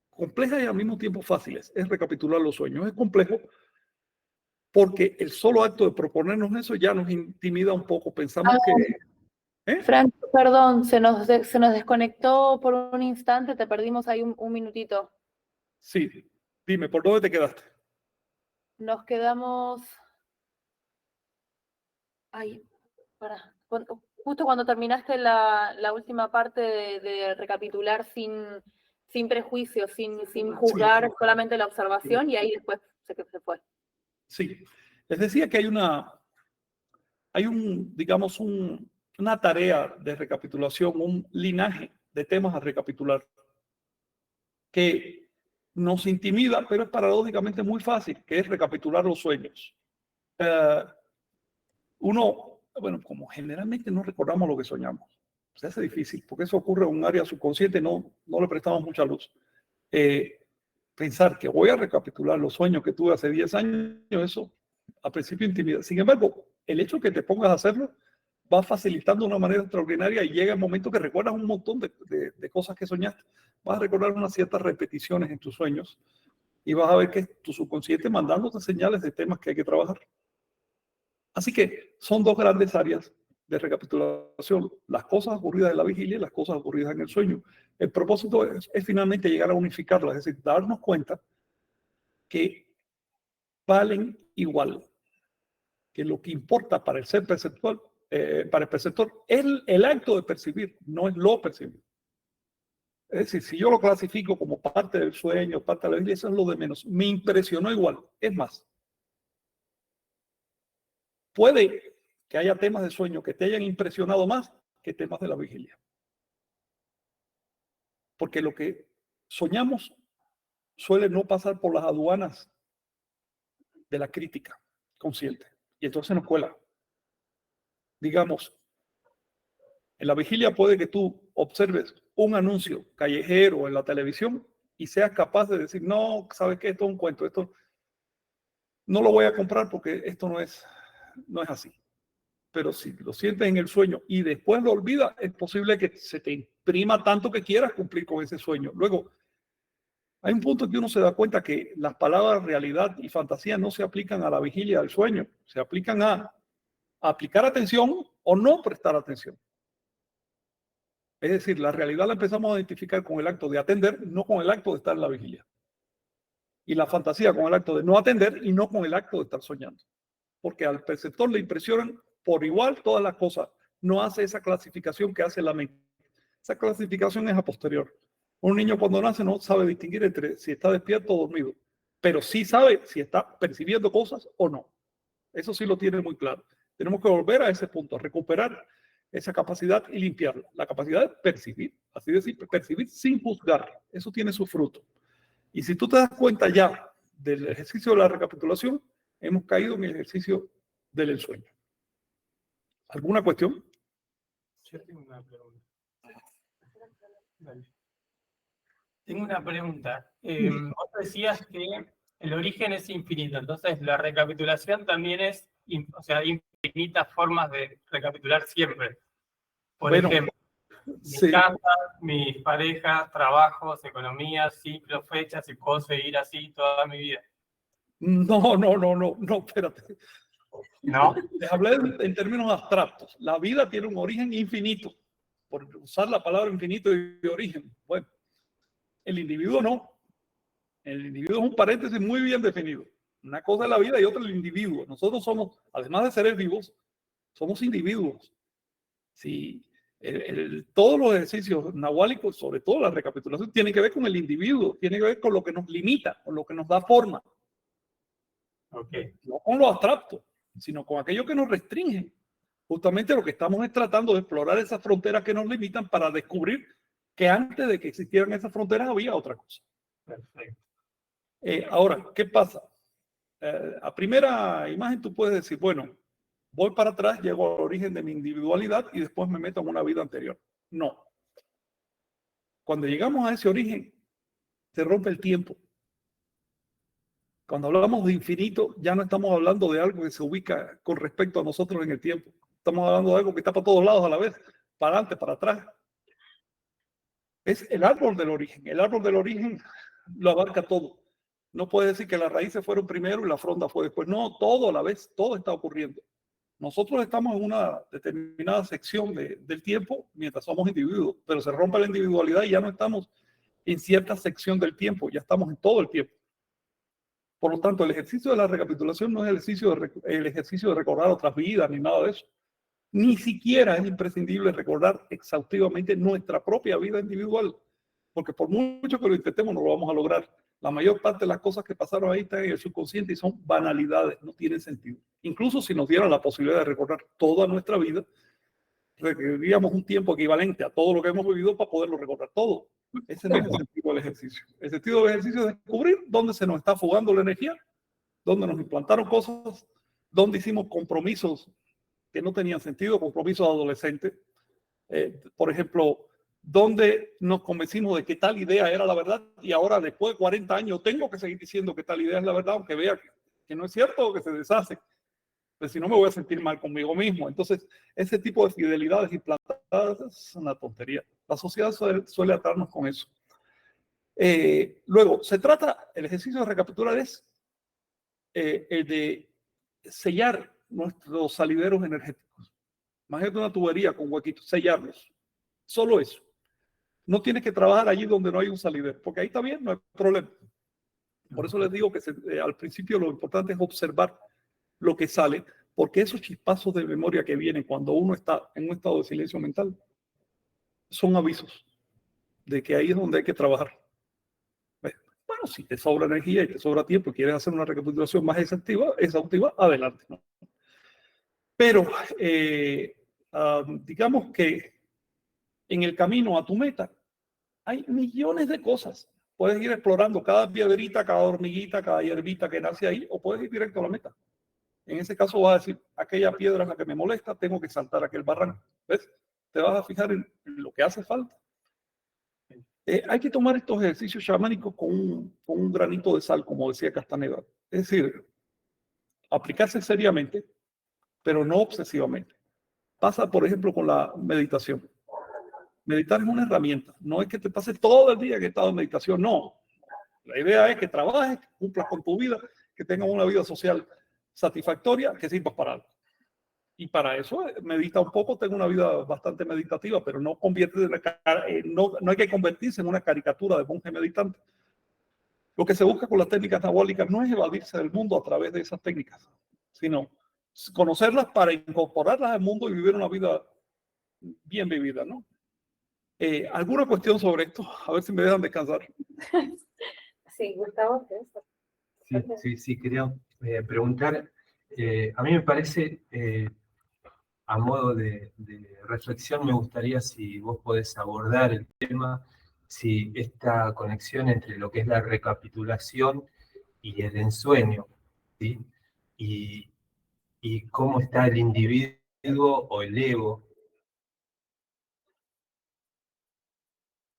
complejas y al mismo tiempo fáciles es recapitular los sueños. Es complejo porque el solo acto de proponernos eso ya nos intimida un poco. Pensamos que... Frank, perdón, se nos desconectó por un instante, te perdimos ahí un minutito. Sí, dime, ¿por dónde te quedaste? Nos quedamos... Ay, justo cuando terminaste la última parte de recapitular sin prejuicios, sin juzgar, sí, solamente la observación, y ahí después se fue. Sí, les decía que hay digamos, una tarea de recapitulación, un linaje de temas a recapitular que nos intimida, pero es paradójicamente muy fácil, que es recapitular los sueños. Bueno, como generalmente no recordamos lo que soñamos, se hace difícil, porque eso ocurre en un área subconsciente, no le prestamos mucha luz. Pensar que voy a recapitular los sueños que tuve hace 10 años, eso a principio intimida. Sin embargo, el hecho que te pongas a hacerlo va facilitando de una manera extraordinaria y llega el momento que recuerdas un montón de cosas que soñaste. Vas a recordar unas ciertas repeticiones en tus sueños y vas a ver que es tu subconsciente mandándote señales de temas que hay que trabajar. Así que son dos grandes áreas de recapitulación, las cosas ocurridas en la vigilia y las cosas ocurridas en el sueño. El propósito es finalmente llegar a unificarlas, es decir, darnos cuenta que valen igual, que lo que importa para el ser perceptual, para el perceptor, es el acto de percibir, no es lo percibido. Es decir, si yo lo clasifico como parte del sueño, parte de la vigilia, eso es lo de menos. Me impresionó igual. Es más, puede que haya temas de sueño que te hayan impresionado más que temas de la vigilia. Porque lo que soñamos suele no pasar por las aduanas de la crítica consciente. Y entonces nos cuela. Digamos, en la vigilia puede que tú observes un anuncio callejero en la televisión y seas capaz de decir, no, ¿sabes qué? Esto es un cuento, esto no lo voy a comprar porque esto no es así. Pero si lo sientes en el sueño y después lo olvidas, es posible que se te imprima tanto que quieras cumplir con ese sueño. Luego, Hay un punto que uno se da cuenta que las palabras realidad y fantasía no se aplican a la vigilia del sueño, se aplican a aplicar atención o no prestar atención. Es decir, la realidad la empezamos a identificar con el acto de atender, no con el acto de estar en la vigilia. Y la fantasía con el acto de no atender y no con el acto de estar soñando. Porque al perceptor le impresionan por igual todas las cosas. No hace esa clasificación que hace la mente. Esa clasificación es a posterior. Un niño cuando nace no sabe distinguir entre si está despierto o dormido, pero sí sabe si está percibiendo cosas o no. Eso sí lo tiene muy claro. Tenemos que volver a ese punto, a recuperar esa capacidad y limpiarla. La capacidad de percibir, así decir, percibir sin juzgar. Eso tiene su fruto. Y si tú te das cuenta ya del ejercicio de la recapitulación, hemos caído en el ejercicio del ensueño. ¿Alguna cuestión? Yo tengo una pregunta. Dale. Tengo una pregunta. Vos decías que el origen es infinito, entonces la recapitulación también es, o sea, hay infinitas formas de recapitular siempre. Por Bueno, ejemplo, mis sí. casas, mis parejas, trabajos, economía, ciclos, fechas, y puedo seguir así toda mi vida. No, espérate. ¿No? Les hablé en términos abstractos. La vida tiene un origen infinito. Por usar la palabra infinito de origen. Bueno, el individuo no. El individuo es un paréntesis muy bien definido. Una cosa es la vida y otra el individuo. Nosotros somos, además de seres vivos, somos individuos. Sí, todos los ejercicios nahuálicos, sobre todo la recapitulación, tienen que ver con el individuo, tiene que ver con lo que nos limita, con lo que nos da forma. Okay. No con lo abstracto, sino con aquello que nos restringe. Justamente lo que estamos es tratando de explorar esas fronteras que nos limitan para descubrir que antes de que existieran esas fronteras había otra cosa. Perfecto. Ahora, ¿qué pasa? A primera imagen tú puedes decir, bueno, voy para atrás, llego al origen de mi individualidad y después me meto en una vida anterior. No. Cuando llegamos a ese origen, se rompe el tiempo. Cuando hablamos de infinito, ya no estamos hablando de algo que se ubica con respecto a nosotros en el tiempo. Estamos hablando de algo que está para todos lados a la vez, para adelante, para atrás. Es el árbol del origen. El árbol del origen lo abarca todo. No puede decir que las raíces fueron primero y la fronda fue después. No, todo a la vez, todo está ocurriendo. Nosotros estamos en una determinada sección del tiempo mientras somos individuos, pero se rompe la individualidad y ya no estamos en cierta sección del tiempo, ya estamos en todo el tiempo. Por lo tanto, el ejercicio de la recapitulación no es el ejercicio de recordar otras vidas ni nada de eso. Ni siquiera es imprescindible recordar exhaustivamente nuestra propia vida individual, porque por mucho que lo intentemos no lo vamos a lograr. La mayor parte de las cosas que pasaron ahí están en el subconsciente y son banalidades, no tienen sentido. Incluso si nos dieran la posibilidad de recordar toda nuestra vida, requeriríamos un tiempo equivalente a todo lo que hemos vivido para poderlo recordar todo. Ese no es el sentido del ejercicio. El sentido del ejercicio es descubrir dónde se nos está fugando la energía, dónde nos implantaron cosas, dónde hicimos compromisos que no tenían sentido, compromisos adolescentes. Por ejemplo, donde nos convencimos de que tal idea era la verdad y ahora después de 40 años tengo que seguir diciendo que tal idea es la verdad, aunque vea que no es cierto o que se deshace. Pues si no me voy a sentir mal conmigo mismo. Entonces, ese tipo de fidelidades implantadas es una tontería. La sociedad suele atarnos con eso. Luego, el ejercicio de recapitular es el de sellar nuestros salideros energéticos. Imagínate una tubería con huequitos, sellarlos. Solo eso. No tienes que trabajar allí donde no hay un salidero, porque ahí está bien, no hay problema. Por eso les digo que al principio lo importante es observar lo que sale, porque esos chispazos de memoria que vienen cuando uno está en un estado de silencio mental son avisos de que ahí es donde hay que trabajar. Bueno, si te sobra energía y te sobra tiempo y quieres hacer una recapitulación más exhaustiva, adelante, ¿no? Pero digamos que en el camino a tu meta hay millones de cosas. Puedes ir explorando cada piedrita, cada hormiguita, cada hierbita que nace ahí, o puedes ir directo a la meta. En ese caso vas a decir, aquella piedra es la que me molesta, tengo que saltar aquel barranco. ¿Ves? Te vas a fijar en lo que hace falta. Hay que tomar estos ejercicios chamánicos con un granito de sal, como decía Castaneda. Es decir, aplicarse seriamente, pero no obsesivamente. Pasa, por ejemplo, con la meditación. Meditar es una herramienta. No es que te pase todo el día que he estado en meditación, no. La idea es que trabajes, que cumplas con tu vida, que tengas una vida social satisfactoria, que sirvas para algo. Y para eso medita un poco, tengo una vida bastante meditativa, pero no, no hay que convertirse en una caricatura de monje meditante. Lo que se busca con las técnicas anabólicas no es evadirse del mundo a través de esas técnicas, sino conocerlas para incorporarlas al mundo y vivir una vida bien vivida, ¿no? ¿Alguna cuestión sobre esto? A ver si me dejan descansar. Sí, Gustavo, ¿qué es? Sí, quería preguntar. A mí me parece, a modo de reflexión, me gustaría si vos podés abordar el tema, si esta conexión entre lo que es la recapitulación y el ensueño, ¿sí? Y cómo está el individuo o el ego.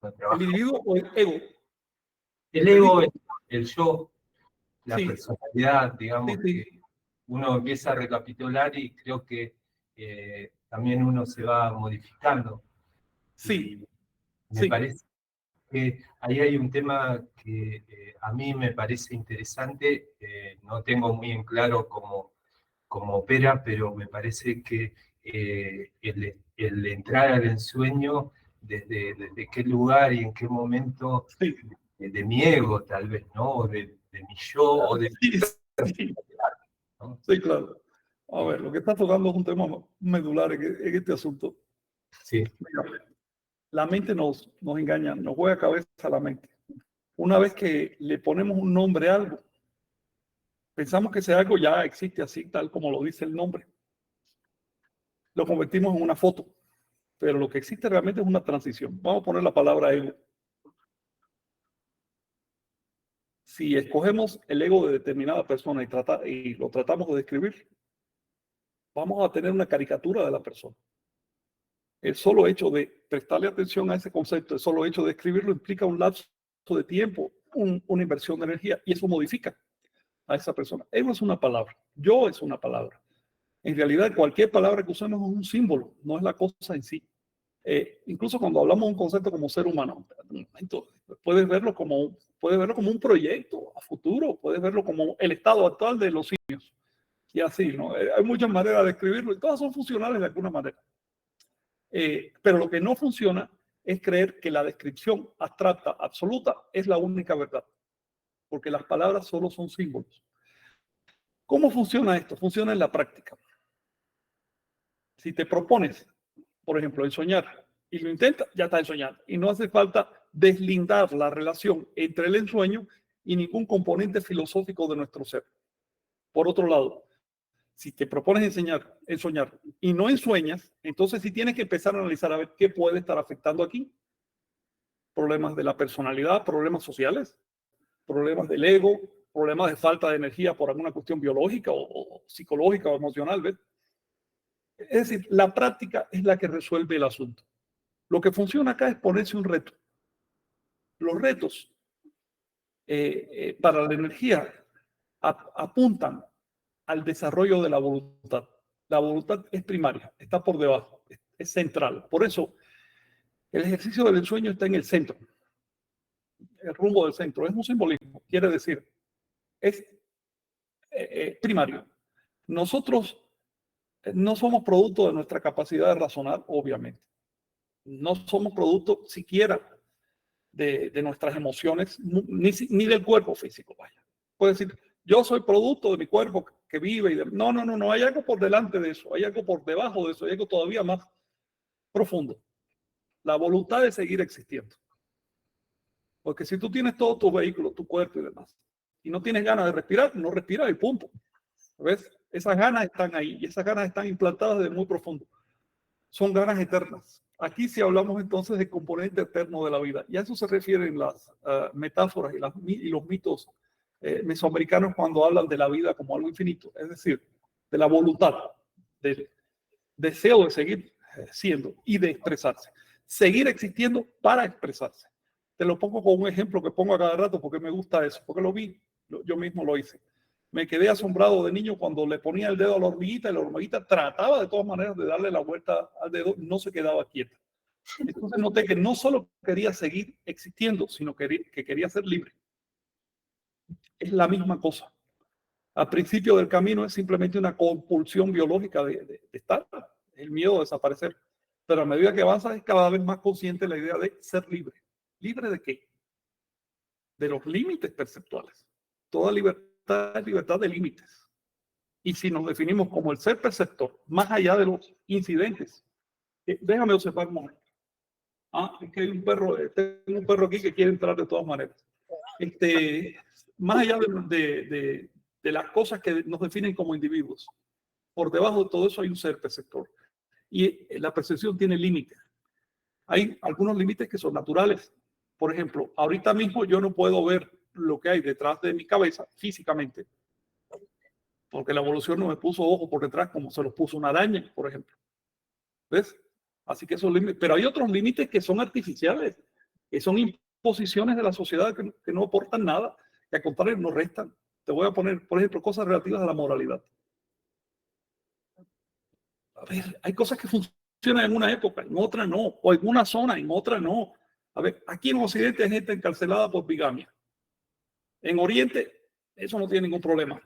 ¿El individuo o el ego? El ego, el yo, la Sí. personalidad, digamos, Sí. que uno empieza a recapitular y creo que también uno se va modificando. Sí. Y me Sí. parece que ahí hay un tema que a mí me parece interesante, no tengo muy en claro cómo opera, pero me parece que el entrar al ensueño, desde qué lugar y en qué momento, Sí. de mi ego tal vez, ¿no? O de mi yo, o de Sí, sí. ¿no? Sí, claro. A ver, lo que está tocando es un tema medular en este asunto. Sí, Mira, la mente nos engaña, nos juega cabeza a la mente. Una vez que le ponemos un nombre a algo, pensamos que ese algo ya existe así, tal como lo dice el nombre. Lo convertimos en una foto, pero lo que existe realmente es una transición. Vamos a poner la palabra ego. Si escogemos el ego de determinada persona y lo tratamos de describir, vamos a tener una caricatura de la persona. El solo hecho de prestarle atención a ese concepto, el solo hecho de escribirlo implica un lapso de tiempo, una inversión de energía, y eso modifica a esa persona. Ego es una palabra, yo es una palabra. En realidad, cualquier palabra que usemos es un símbolo, no es la cosa en sí. Incluso cuando hablamos de un concepto como ser humano, puedes verlo como un proyecto a futuro, puedes verlo como el estado actual de los simios. Y así, ¿no? Hay muchas maneras de escribirlo y todas son funcionales de alguna manera. Pero lo que no funciona es creer que la descripción abstracta, absoluta, es la única verdad, porque las palabras solo son símbolos. ¿Cómo funciona esto? Funciona en la práctica. Si te propones, por ejemplo, ensoñar y lo intentas, ya estás ensoñando. Y no hace falta deslindar la relación entre el ensueño y ningún componente filosófico de nuestro ser. Por otro lado, si te propones ensoñar y no ensueñas, entonces sí tienes que empezar a analizar a ver qué puede estar afectando aquí. Problemas de la personalidad, problemas sociales, problemas del ego, problemas de falta de energía por alguna cuestión biológica o psicológica o emocional, ¿ves? Es decir, la práctica es la que resuelve el asunto. Lo que funciona acá es ponerse un reto. Los retos para la energía apuntan al desarrollo de la voluntad. La voluntad es primaria, está por debajo, es central. Por eso, el ejercicio del ensueño está en el centro, el rumbo del centro. Es un simbolismo, quiere decir, es primario. Nosotros no somos producto de nuestra capacidad de razonar, obviamente. No somos producto siquiera de nuestras emociones, ni del cuerpo físico, vaya. Puede decir, yo soy producto de mi cuerpo que vive. No, hay algo por delante de eso, hay algo por debajo de eso, hay algo todavía más profundo. La voluntad de seguir existiendo. Porque si tú tienes todo tu vehículo, tu cuerpo y demás, y no tienes ganas de respirar, no respiras y punto. ¿Ves? Esas ganas están ahí y esas ganas están implantadas desde muy profundo. Son ganas eternas. Aquí sí hablamos entonces del componente eterno de la vida. Y a eso se refieren las metáforas y los mitos mesoamericanos cuando hablan de la vida como algo infinito. Es decir, de la voluntad, del deseo de seguir siendo y de expresarse. Seguir existiendo para expresarse. Te lo pongo con un ejemplo que pongo a cada rato porque me gusta eso, porque lo vi, yo mismo lo hice. Me quedé asombrado de niño cuando le ponía el dedo a la hormiguita y la hormiguita trataba de todas maneras de darle la vuelta al dedo, no se quedaba quieta. Entonces noté que no solo quería seguir existiendo, sino que quería ser libre. es la misma cosa. Al principio del camino es simplemente una compulsión biológica de estar, el miedo a desaparecer. Pero a medida que avanzas es cada vez más consciente la idea de ser libre. ¿Libre de qué? De los límites perceptuales. Toda libertad es libertad de límites. Y si nos definimos como el ser perceptor, más allá de los incidentes, déjame observar un momento. Es que hay un perro, tengo un perro aquí que quiere entrar de todas maneras. Más allá de las cosas que nos definen como individuos, por debajo de todo eso hay un ser perceptor. Y la percepción tiene límites. Hay algunos límites que son naturales. Por ejemplo, ahorita mismo yo no puedo ver lo que hay detrás de mi cabeza físicamente, porque la evolución no me puso ojos por detrás como se los puso una araña, por ejemplo. ¿Ves? Así que esos límites. Pero hay otros límites que son artificiales, que son imposiciones de la sociedad que no aportan nada, que al contrario nos restan. Te voy a poner, por ejemplo, cosas relativas a la moralidad. A ver, hay cosas que funcionan en una época, en otra no, o en una zona, en otra no. A ver, aquí en Occidente hay gente encarcelada por bigamia. En Oriente, eso no tiene ningún problema.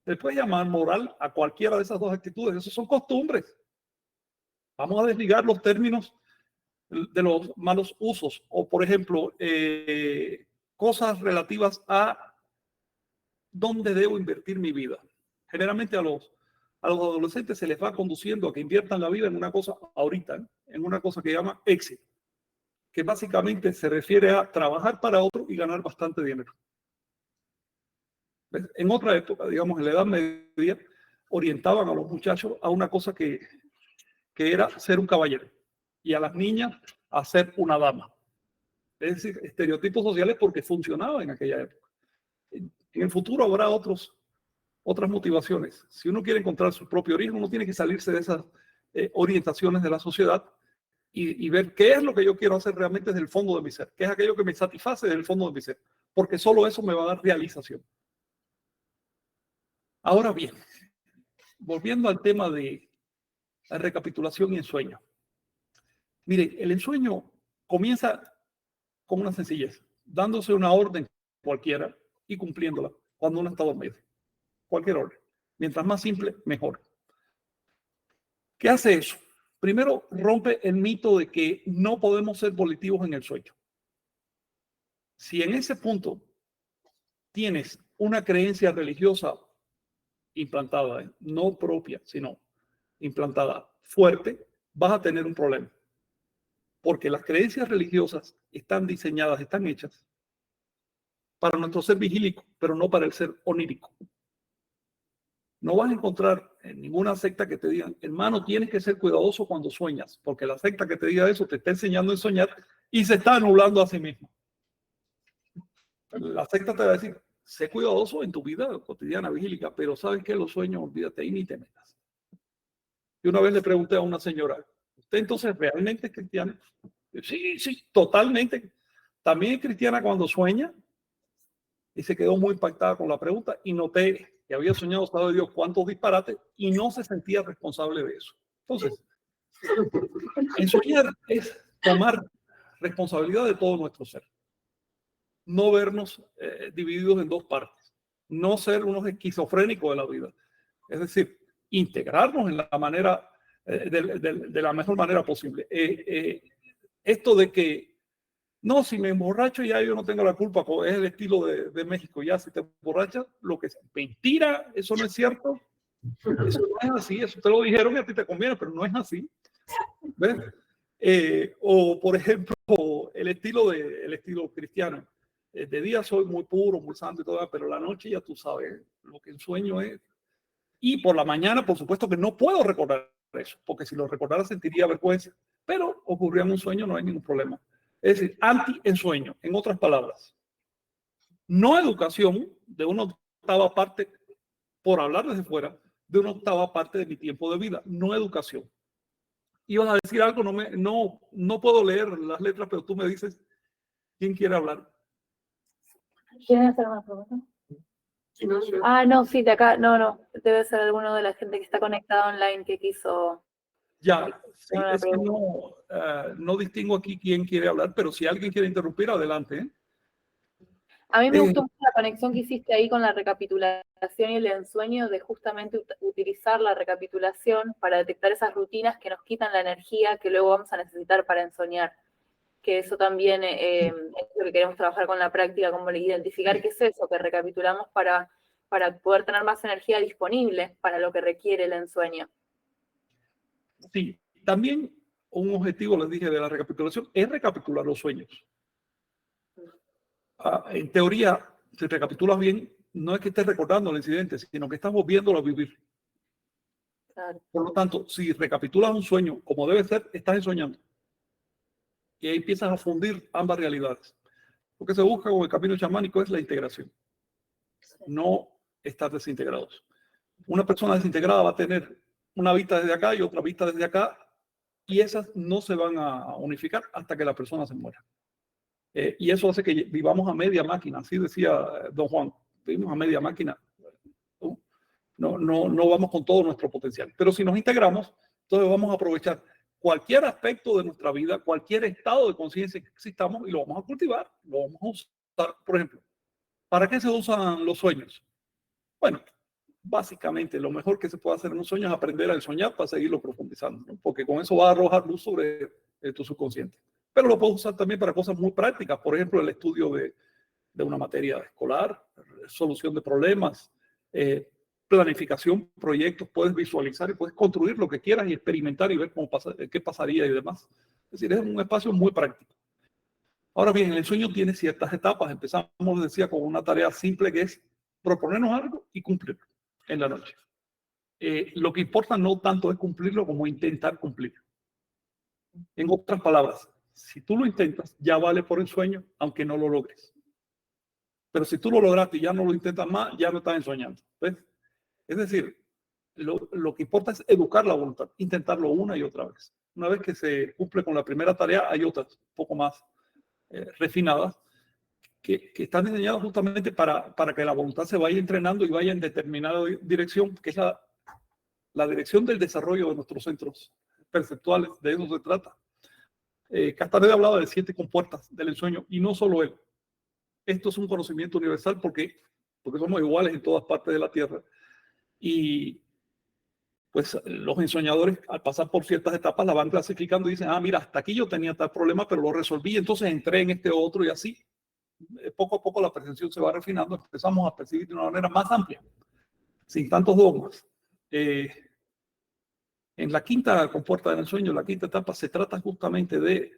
Se puede llamar moral a cualquiera de esas dos actitudes, eso son costumbres. Vamos a desligar los términos de los malos usos, o por ejemplo, cosas relativas a dónde debo invertir mi vida. Generalmente a los adolescentes se les va conduciendo a que inviertan la vida en una cosa ahorita, en una cosa que llama éxito, que básicamente se refiere a trabajar para otro y ganar bastante dinero. ¿Ves? En otra época, digamos en la Edad Media, orientaban a los muchachos a una cosa que era ser un caballero y a las niñas a ser una dama. Es decir, estereotipos sociales porque funcionaba en aquella época. En el futuro habrá otras motivaciones. Si uno quiere encontrar su propio origen, uno tiene que salirse de esas orientaciones de la sociedad y ver qué es lo que yo quiero hacer realmente desde el fondo de mi ser, qué es aquello que me satisface desde el fondo de mi ser, porque solo eso me va a dar realización. Ahora bien, volviendo al tema de la recapitulación y ensueño. Mire, el ensueño comienza con una sencillez, dándose una orden cualquiera y cumpliéndola cuando uno está dormido. Cualquier orden. Mientras más simple, mejor. ¿Qué hace eso? Primero, rompe el mito de que no podemos ser volitivos en el sueño. Si en ese punto tienes una creencia religiosa implantada, no propia, sino implantada fuerte, vas a tener un problema. Porque las creencias religiosas están diseñadas, están hechas para nuestro ser vigílico, pero no para el ser onírico. No vas a encontrar en ninguna secta que te digan, hermano, tienes que ser cuidadoso cuando sueñas, porque la secta que te diga eso te está enseñando a soñar y se está anulando a sí mismo. La secta te va a decir, sé cuidadoso en tu vida cotidiana vigílica, pero ¿sabes qué? Los sueños, olvídate ahí ni te metas. Y una vez le pregunté a una señora, ¿usted entonces realmente es cristiana? Sí, sí, totalmente. También es cristiana cuando sueña. Y se quedó muy impactada con la pregunta y noté que había soñado, sabe Dios, cuántos disparates y no se sentía responsable de eso. Entonces, en soñar es tomar responsabilidad de todo nuestro ser. No vernos divididos en dos partes. No ser unos esquizofrénicos de la vida. Es decir, integrarnos en la manera, de la mejor manera posible. Esto de que no, si me emborracho ya yo no tengo la culpa, es el estilo de México, ya si te emborrachas, lo que sea. Mentira, eso no es cierto. Eso no es así, eso te lo dijeron y a ti te conviene, pero no es así. ¿Ves? O por ejemplo, el estilo cristiano. De día soy muy puro, muy santo y todo, pero la noche ya tú sabes lo que el sueño es. Y por la mañana, por supuesto que no puedo recordar eso, porque si lo recordara sentiría vergüenza. Pero ocurrió en un sueño, no hay ningún problema. Es decir, anti-ensueño, en otras palabras. No educación de una octava parte, por hablar desde fuera, de una octava parte de mi tiempo de vida. No educación. Ibas a decir algo, no puedo leer las letras, pero tú me dices, ¿quién quiere hablar? ¿Quieren hacer una pregunta? No, sí, de acá, no. Debe ser alguno de la gente que está conectada online que quiso... Ya, sí, es que no distingo aquí quién quiere hablar, pero si alguien quiere interrumpir, adelante. A mí me gustó mucho la conexión que hiciste ahí con la recapitulación y el ensueño, de justamente utilizar la recapitulación para detectar esas rutinas que nos quitan la energía que luego vamos a necesitar para ensoñar. Que eso también es lo que queremos trabajar con la práctica, como identificar qué es eso que recapitulamos para poder tener más energía disponible para lo que requiere el ensueño. Sí, también un objetivo, les dije, de la recapitulación es recapitular los sueños. En teoría, si recapitulas bien, no es que estés recordando el incidente, sino que estás volviéndolo a vivir. Claro. Por lo tanto, si recapitulas un sueño como debe ser, estás ensoñando. Y ahí empiezas a fundir ambas realidades. Lo que se busca con el camino chamánico es la integración, no estar desintegrados. Una persona desintegrada va a tener una vista desde acá y otra vista desde acá, y esas no se van a unificar hasta que la persona se muera. Y eso hace que vivamos a media máquina, así decía don Juan, vivimos a media máquina. No vamos con todo nuestro potencial. Pero si nos integramos, entonces vamos a aprovechar cualquier aspecto de nuestra vida, cualquier estado de conciencia que existamos y lo vamos a cultivar, lo vamos a usar. Por ejemplo, ¿para qué se usan los sueños? Bueno, básicamente lo mejor que se puede hacer en un sueño es aprender a soñar para seguirlo profundizando, ¿no? Porque con eso va a arrojar luz sobre tu subconsciente. Pero lo puedes usar también para cosas muy prácticas, por ejemplo, el estudio de una materia escolar, solución de problemas, planificación, proyectos, puedes visualizar y puedes construir lo que quieras y experimentar y ver qué pasaría y demás. Es decir, es un espacio muy práctico. Ahora bien, el sueño tiene ciertas etapas. Empezamos, decía, con una tarea simple que es proponernos algo y cumplirlo en la noche. Lo que importa no tanto es cumplirlo como intentar cumplirlo. En otras palabras, si tú lo intentas, ya vale por el sueño, aunque no lo logres. Pero si tú lo lograste y ya no lo intentas más, ya no estás ensoñando. ¿Ves? Es decir, lo que importa es educar la voluntad, intentarlo una y otra vez. Una vez que se cumple con la primera tarea, hay otras un poco más refinadas que están diseñadas justamente para que la voluntad se vaya entrenando y vaya en determinada dirección, que es la dirección del desarrollo de nuestros centros perceptuales. De eso se trata. Castaneda hablaba de 7 compuertas del ensueño y no solo él. Esto es un conocimiento universal porque somos iguales en todas partes de la Tierra. Y pues los ensoñadores, al pasar por ciertas etapas, la van clasificando y dicen, mira, hasta aquí yo tenía tal problema, pero lo resolví, entonces entré en este otro y así. Poco a poco la percepción se va refinando, empezamos a percibir de una manera más amplia, sin tantos dogmas. En la quinta compuerta del ensueño, la quinta etapa, se trata justamente de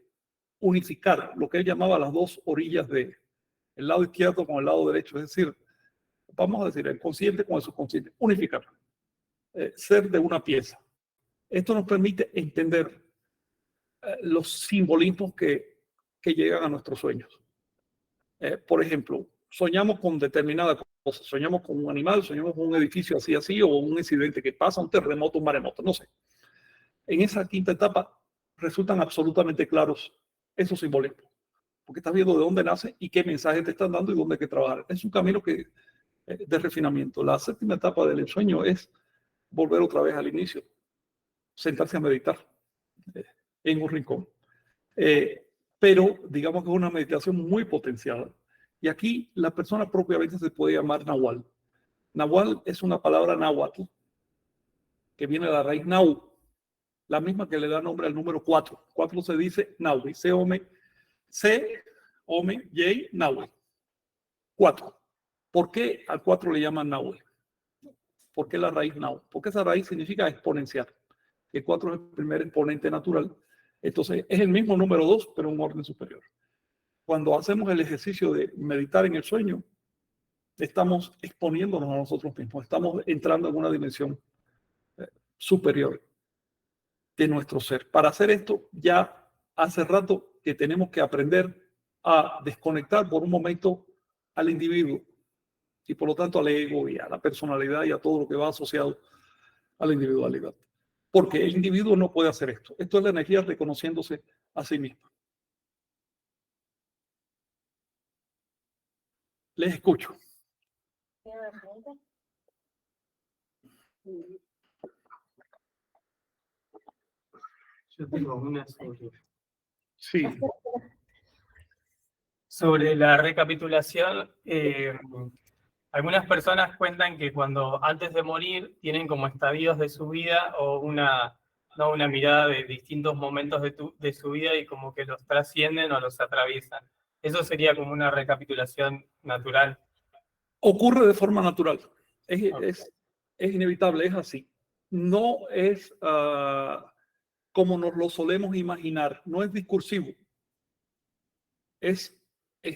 unificar lo que él llamaba las dos orillas del lado izquierdo con el lado derecho, es decir, vamos a decir, el consciente con el subconsciente, unificar, ser de una pieza. Esto nos permite entender los simbolismos que llegan a nuestros sueños. Por ejemplo, soñamos con determinada cosa, soñamos con un animal, soñamos con un edificio así, o un incidente que pasa, un terremoto, un maremoto, no sé. En esa quinta etapa resultan absolutamente claros esos simbolismos, porque estás viendo de dónde nace y qué mensaje te están dando y dónde hay que trabajar. Es un camino de refinamiento. La séptima etapa del ensueño es volver otra vez al inicio, sentarse a meditar en un rincón. Pero digamos que es una meditación muy potenciada. Y aquí la persona propiamente se puede llamar Nahual. Nahual es una palabra náhuatl que viene de la raíz Nau, la misma que le da nombre al número 4. 4 se dice Nahui, C-O-M-Y, Nahui. 4. ¿Por qué al 4 le llaman Nahui? ¿Por qué la raíz Nau? Porque esa raíz significa exponencial. El 4 es el primer exponente natural. Entonces es el mismo número 2, pero en un orden superior. Cuando hacemos el ejercicio de meditar en el sueño, estamos exponiéndonos a nosotros mismos, estamos entrando en una dimensión superior de nuestro ser. Para hacer esto, ya hace rato que tenemos que aprender a desconectar por un momento al individuo y por lo tanto al ego y a la personalidad y a todo lo que va asociado a la individualidad. Porque el individuo no puede hacer esto. Esto es la energía reconociéndose a sí misma. Les escucho. Yo tengo una sobre... Sí. Sobre la recapitulación, algunas personas cuentan que cuando antes de morir tienen como estadios de su vida o no, una mirada de distintos momentos de su vida y como que los trascienden o los atraviesan. Eso sería como una recapitulación natural. Ocurre de forma natural. Ok. Es inevitable, es así. No es como nos lo solemos imaginar, no es discursivo. Es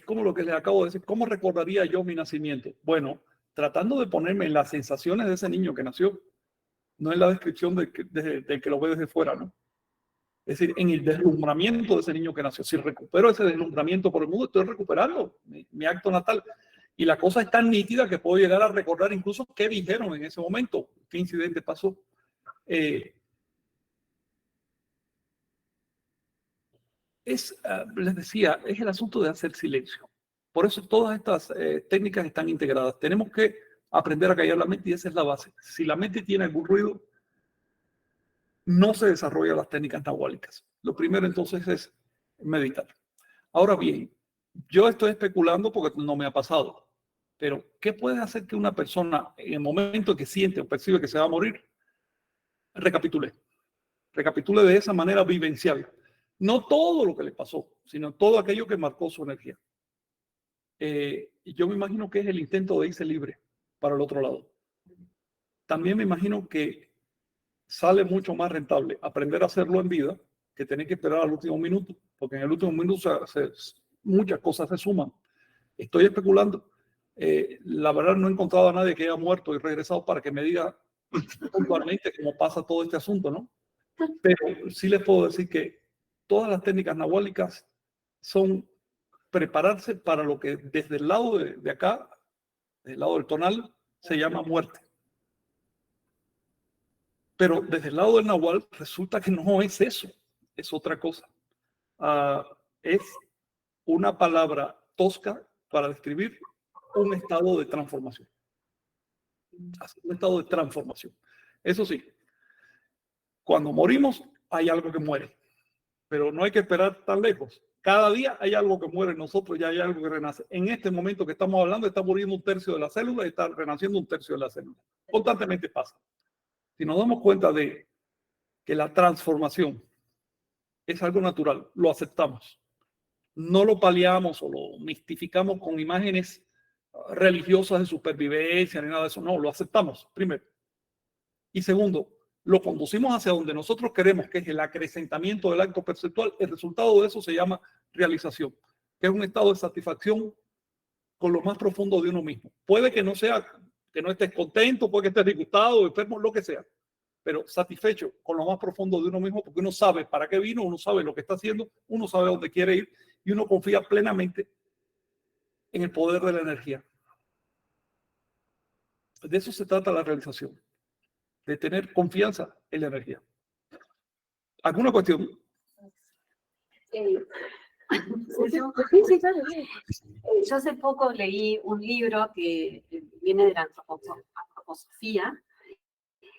como lo que les acabo de decir. ¿Cómo recordaría yo mi nacimiento? Bueno, tratando de ponerme en las sensaciones de ese niño que nació, no en la descripción del que lo ve desde fuera, ¿no? Es decir, en el deslumbramiento de ese niño que nació. Si recupero ese deslumbramiento por el mundo, estoy recuperando mi acto natal. Y la cosa es tan nítida que puedo llegar a recordar incluso qué dijeron en ese momento, qué incidente pasó. Les decía, es el asunto de hacer silencio. Por eso todas estas técnicas están integradas. Tenemos que aprender a callar la mente y esa es la base. Si la mente tiene algún ruido, no se desarrollan las técnicas nahuálicas. Lo primero entonces es meditar. Ahora bien, yo estoy especulando porque no me ha pasado, pero ¿qué puede hacer que una persona en el momento que siente o percibe que se va a morir, recapitule? Recapitule de esa manera vivencial. No todo lo que le pasó, sino todo aquello que marcó su energía. Yo me imagino que es el intento de irse libre para el otro lado. También me imagino que sale mucho más rentable aprender a hacerlo en vida que tener que esperar al último minuto, porque en el último minuto muchas cosas se suman. Estoy especulando. La verdad no he encontrado a nadie que haya muerto y regresado para que me diga puntualmente cómo pasa todo este asunto, ¿no? Pero sí les puedo decir que todas las técnicas nahuálicas son prepararse para lo que desde el lado de acá, del lado del tonal, se llama muerte. Pero desde el lado del nahual resulta que no es eso, es otra cosa. Es una palabra tosca para describir un estado de transformación. Un estado de transformación. Eso sí, cuando morimos hay algo que muere, pero no hay que esperar tan lejos. Cada día hay algo que muere en nosotros y hay algo que renace. En este momento que estamos hablando, está muriendo un tercio de la célula y está renaciendo un tercio de la célula. Constantemente pasa. Si nos damos cuenta de que la transformación es algo natural, lo aceptamos. No lo paliamos o lo mistificamos con imágenes religiosas de supervivencia ni nada de eso. No, lo aceptamos, primero. Y segundo, lo conducimos hacia donde nosotros queremos, que es el acrecentamiento del acto perceptual. El resultado de eso se llama realización, que es un estado de satisfacción con lo más profundo de uno mismo. Puede que no sea, que no estés contento, puede que estés disgustado, enfermo, lo que sea, pero satisfecho con lo más profundo de uno mismo, porque uno sabe para qué vino, uno sabe lo que está haciendo, uno sabe dónde quiere ir y uno confía plenamente en el poder de la energía. De eso se trata la realización, de tener confianza en la energía. ¿Alguna cuestión? Yo hace poco leí un libro que viene de la antroposofía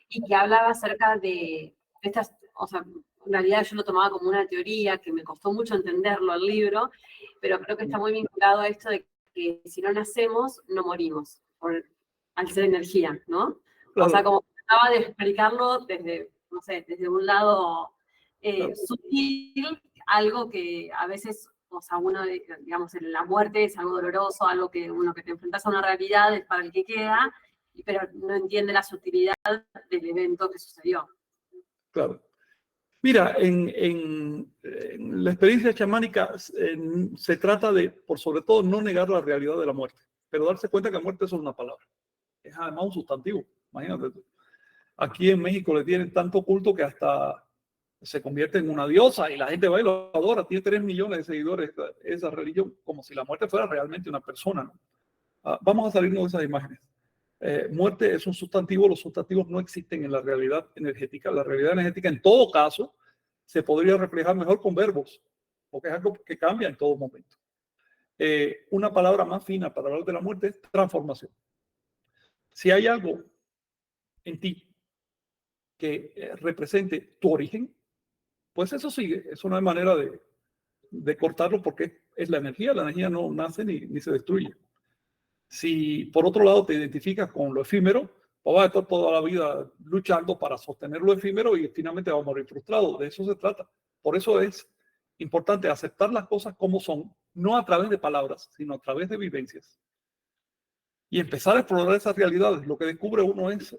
y que hablaba acerca de estas, o sea, en realidad yo lo tomaba como una teoría que me costó mucho entenderlo el libro, pero creo que está muy vinculado a esto de que si no nacemos, no morimos, al ser energía, ¿no? Claro. O sea, como trataba de explicarlo desde, no sé, desde un lado sutil, algo que a veces, o sea, uno, digamos, la muerte es algo doloroso, algo que uno que te enfrentas a una realidad es para el que queda, pero no entiende la sutilidad del evento que sucedió. Claro. Mira, en la experiencia chamánica se trata de, por sobre todo, no negar la realidad de la muerte, pero darse cuenta que la muerte es una palabra. Es además un sustantivo. Imagínate tú. Aquí en México le tienen tanto culto que hasta se convierte en una diosa y la gente va y lo adora. Tiene 3 millones de seguidores esa religión, como si la muerte fuera realmente una persona, ¿no? Vamos a salirnos de esas imágenes. Muerte es un sustantivo, los sustantivos no existen en la realidad energética. La realidad energética, en todo caso, se podría reflejar mejor con verbos, porque es algo que cambia en todo momento. Una palabra más fina para hablar de la muerte es transformación. Si hay algo en ti que represente tu origen, pues eso sigue. Eso no hay manera de cortarlo porque es la energía no nace ni se destruye. Si por otro lado te identificas con lo efímero, pues vas a estar toda la vida luchando para sostener lo efímero y finalmente vas a morir frustrado. De eso se trata. Por eso es importante aceptar las cosas como son, no a través de palabras, sino a través de vivencias. Y empezar a explorar esas realidades. Lo que descubre uno es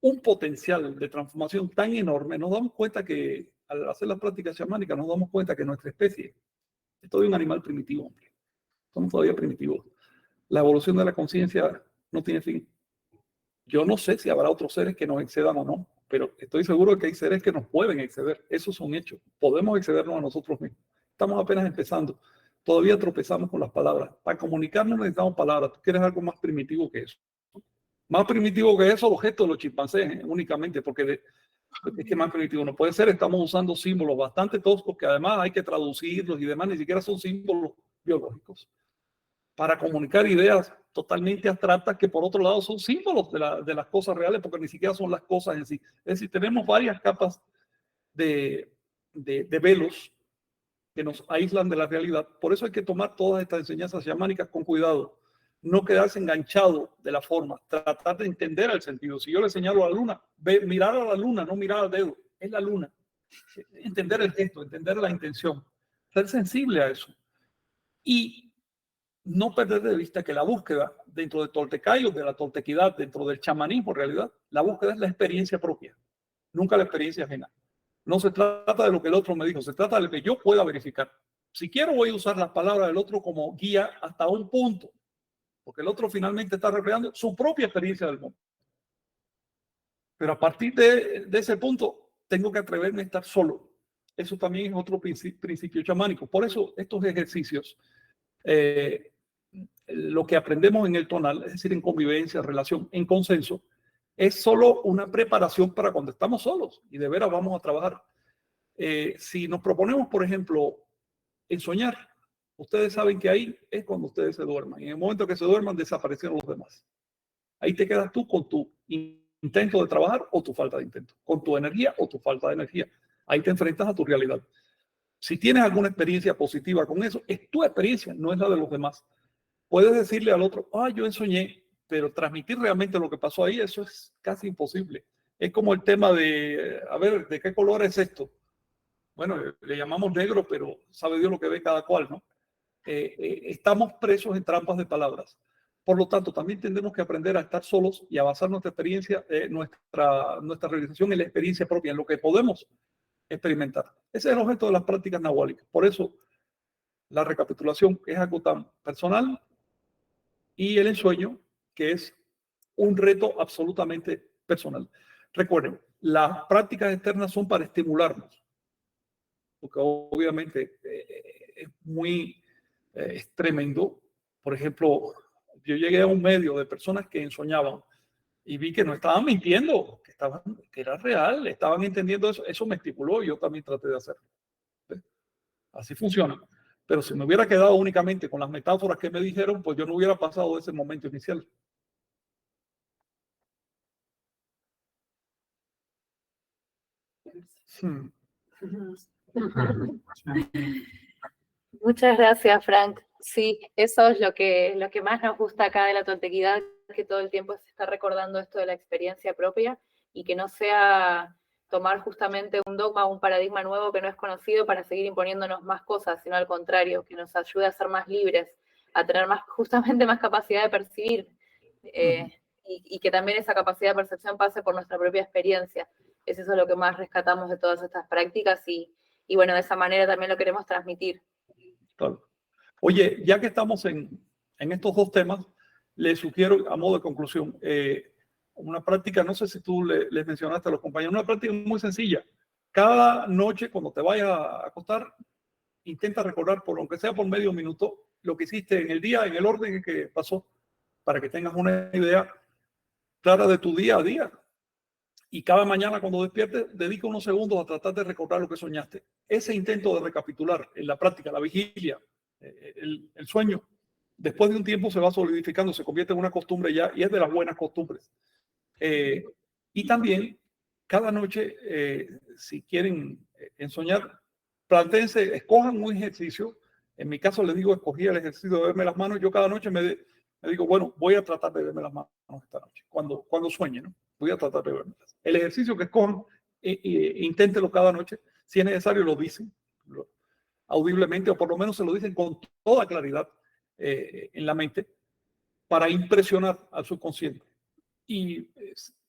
un potencial de transformación tan enorme. Nos damos cuenta que al hacer las prácticas chamánicas, nos damos cuenta que nuestra especie es todavía un animal primitivo, hombre. Somos todavía primitivos. La evolución de la conciencia no tiene fin. Yo no sé si habrá otros seres que nos excedan o no, pero estoy seguro de que hay seres que nos pueden exceder. Esos son hechos. Podemos excedernos a nosotros mismos. Estamos apenas empezando. Todavía tropezamos con las palabras. Para comunicarnos necesitamos palabras. Tú quieres algo más primitivo que eso. Más primitivo que eso, los gestos de los chimpancés, únicamente, porque es que más primitivo no puede ser. Estamos usando símbolos bastante toscos que además hay que traducirlos y demás, ni siquiera son símbolos biológicos, para comunicar ideas totalmente abstractas que por otro lado son símbolos de las cosas reales, porque ni siquiera son las cosas en sí. Es decir, tenemos varias capas de velos que nos aíslan de la realidad. Por eso hay que tomar todas estas enseñanzas chamánicas con cuidado, no quedarse enganchado de la forma, tratar de entender el sentido. Si yo le señalo a la luna, mirar a la luna, no mirar al dedo, es la luna. Entender el gesto, entender la intención, ser sensible a eso. Y no perder de vista que la búsqueda dentro de Toltecayo, de la toltequidad, dentro del chamanismo en realidad, la búsqueda es la experiencia propia, nunca la experiencia ajena. No se trata de lo que el otro me dijo, se trata de lo que yo pueda verificar. Si quiero voy a usar las palabras del otro como guía hasta un punto, porque el otro finalmente está reflejando su propia experiencia del mundo. Pero a partir de ese punto tengo que atreverme a estar solo. Eso también es otro principio chamánico. Por eso estos ejercicios, lo que aprendemos en el tonal, es decir, en convivencia, relación, en consenso, es solo una preparación para cuando estamos solos y de veras vamos a trabajar. Si nos proponemos, por ejemplo, en soñar, ustedes saben que ahí es cuando ustedes se duerman. En el momento que se duerman, desaparecieron los demás. Ahí te quedas tú con tu intento de trabajar o tu falta de intento, con tu energía o tu falta de energía. Ahí te enfrentas a tu realidad. Si tienes alguna experiencia positiva con eso, es tu experiencia, no es la de los demás. Puedes decirle al otro, yo soñé, pero transmitir realmente lo que pasó ahí, eso es casi imposible. Es como el tema de, a ver, ¿de qué color es esto? Bueno, le llamamos negro, pero sabe Dios lo que ve cada cual, ¿no? Estamos presos en trampas de palabras. Por lo tanto, también tendremos que aprender a estar solos y a basar nuestra experiencia, nuestra realización en la experiencia propia, en lo que podemos experimentar. Ese es el objeto de las prácticas nahuálicas. Por eso, la recapitulación es algo tan personal y el ensueño, que es un reto absolutamente personal. Recuerden, las prácticas externas son para estimularnos, porque obviamente es tremendo. Por ejemplo, yo llegué a un medio de personas que ensoñaban y vi que no estaban mintiendo, que era real, estaban entendiendo eso. Eso me estimuló y yo también traté de hacerlo. ¿Ves? Así funciona. Pero si me hubiera quedado únicamente con las metáforas que me dijeron, pues yo no hubiera pasado de ese momento inicial. Muchas gracias, Frank. Sí, eso es lo que más nos gusta acá de la toltequidad, que todo el tiempo se está recordando esto de la experiencia propia y que no sea tomar justamente un dogma o un paradigma nuevo que no es conocido para seguir imponiéndonos más cosas, sino al contrario, que nos ayude a ser más libres, a tener justamente más capacidad de percibir y que también esa capacidad de percepción pase por nuestra propia experiencia. Es eso lo que más rescatamos de todas estas prácticas y bueno, de esa manera también lo queremos transmitir. Claro. Oye, ya que estamos en estos dos temas, les sugiero a modo de conclusión una práctica, no sé si tú les mencionaste a los compañeros, una práctica muy sencilla. Cada noche cuando te vayas a acostar, intenta recordar, por aunque sea por medio minuto, lo que hiciste en el día, en el orden en que pasó, para que tengas una idea clara de tu día a día. Y cada mañana cuando despiertes, dedica unos segundos a tratar de recordar lo que soñaste. Ese intento de recapitular en la práctica, la vigilia, el sueño, después de un tiempo se va solidificando, se convierte en una costumbre ya y es de las buenas costumbres. Y también cada noche, si quieren ensoñar, planteense, escojan un ejercicio En mi caso, les digo, escogí el ejercicio de verme las manos. Yo cada noche me digo, bueno, voy a tratar de verme las manos esta noche, cuando sueñe, ¿no? Voy a tratar de verme. El ejercicio que escojan, inténtelo cada noche. Si es necesario, lo dicen audiblemente, o por lo menos se lo dicen con toda claridad en la mente, para impresionar al subconsciente. Y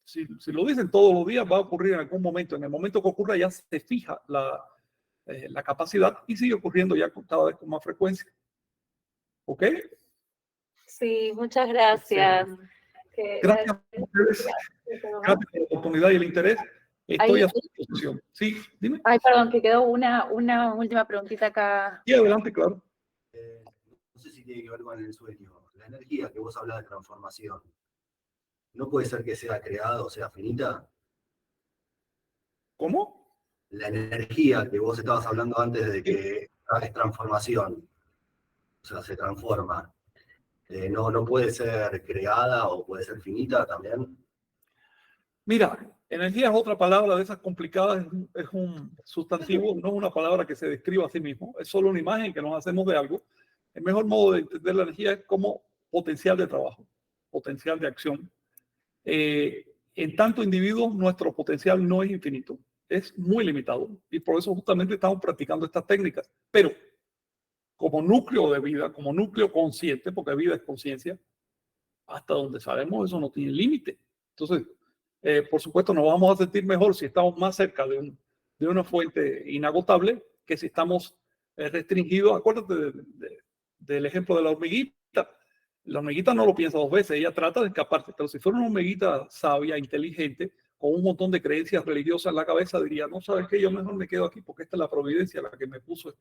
si lo dicen todos los días, va a ocurrir en algún momento. En el momento que ocurra, ya se fija la capacidad y sigue ocurriendo ya cada vez con más frecuencia. ¿Ok? Sí, muchas gracias. Gracias a ustedes. Gracias por la oportunidad y el interés. Estoy a su disposición. Sí, dime. Ay, perdón, que quedó una última preguntita acá. Sí, adelante, claro. No sé si tiene que ver con el sueño. La energía que vos hablas de transformación, ¿no puede ser que sea creada o sea finita? ¿Cómo? La energía que vos estabas hablando antes de que es transformación, o sea, se transforma. ¿No puede ser creada o puede ser finita también? Mira, energía es otra palabra de esas complicadas, es un sustantivo, no es una palabra que se describa a sí mismo, es solo una imagen que nos hacemos de algo. El mejor modo de entender la energía es como potencial de trabajo, potencial de acción. En tanto individuo, nuestro potencial no es infinito, es muy limitado y por eso justamente estamos practicando estas técnicas. Pero como núcleo de vida, como núcleo consciente, porque vida es conciencia, hasta donde sabemos eso no tiene límite. Entonces, por supuesto, nos vamos a sentir mejor si estamos más cerca de una fuente inagotable que si estamos restringidos. Acuérdate del ejemplo de la hormiguita. La hormiguita no lo piensa dos veces, ella trata de escaparse, pero si fuera una hormiguita sabia, inteligente, con un montón de creencias religiosas en la cabeza, diría, no, ¿sabes qué? Yo mejor me quedo aquí porque esta es la providencia la que me puso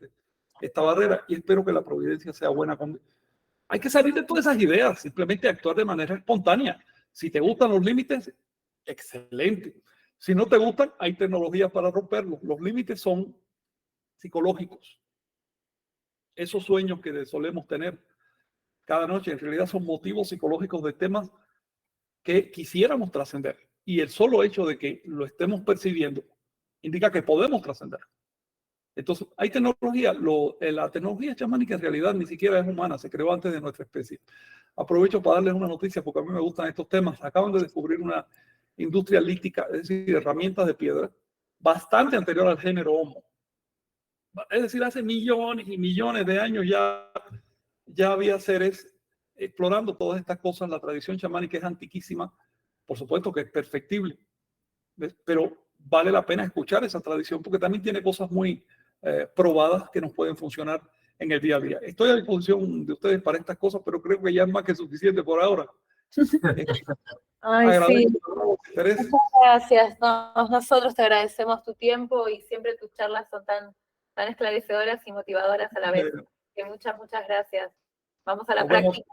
esta barrera y espero que la providencia sea buena conmigo. Hay que salir de todas esas ideas, simplemente actuar de manera espontánea. Si te gustan los límites, excelente. Si no te gustan, hay tecnologías para romperlos. Los límites son psicológicos. Esos sueños que solemos tener cada noche en realidad son motivos psicológicos de temas que quisiéramos trascender. Y el solo hecho de que lo estemos percibiendo indica que podemos trascender. Entonces, hay tecnología. La tecnología chamánica en realidad ni siquiera es humana, se creó antes de nuestra especie. Aprovecho para darles una noticia porque a mí me gustan estos temas. Acaban de descubrir una industria lítica, es decir, herramientas de piedra, bastante anterior al género Homo. Es decir, hace millones y millones de años ya había seres explorando todas estas cosas. La tradición chamánica es antiquísima, por supuesto que es perfectible, pero vale la pena escuchar esa tradición porque también tiene cosas muy probadas que nos pueden funcionar en el día a día. Estoy a disposición de ustedes para estas cosas, pero creo que ya es más que suficiente por ahora. Ay, sí. Muchas gracias. Nosotros te agradecemos tu tiempo y siempre tus charlas son tan esclarecedoras y motivadoras a la vez. Que muchas gracias. Vamos a la práctica.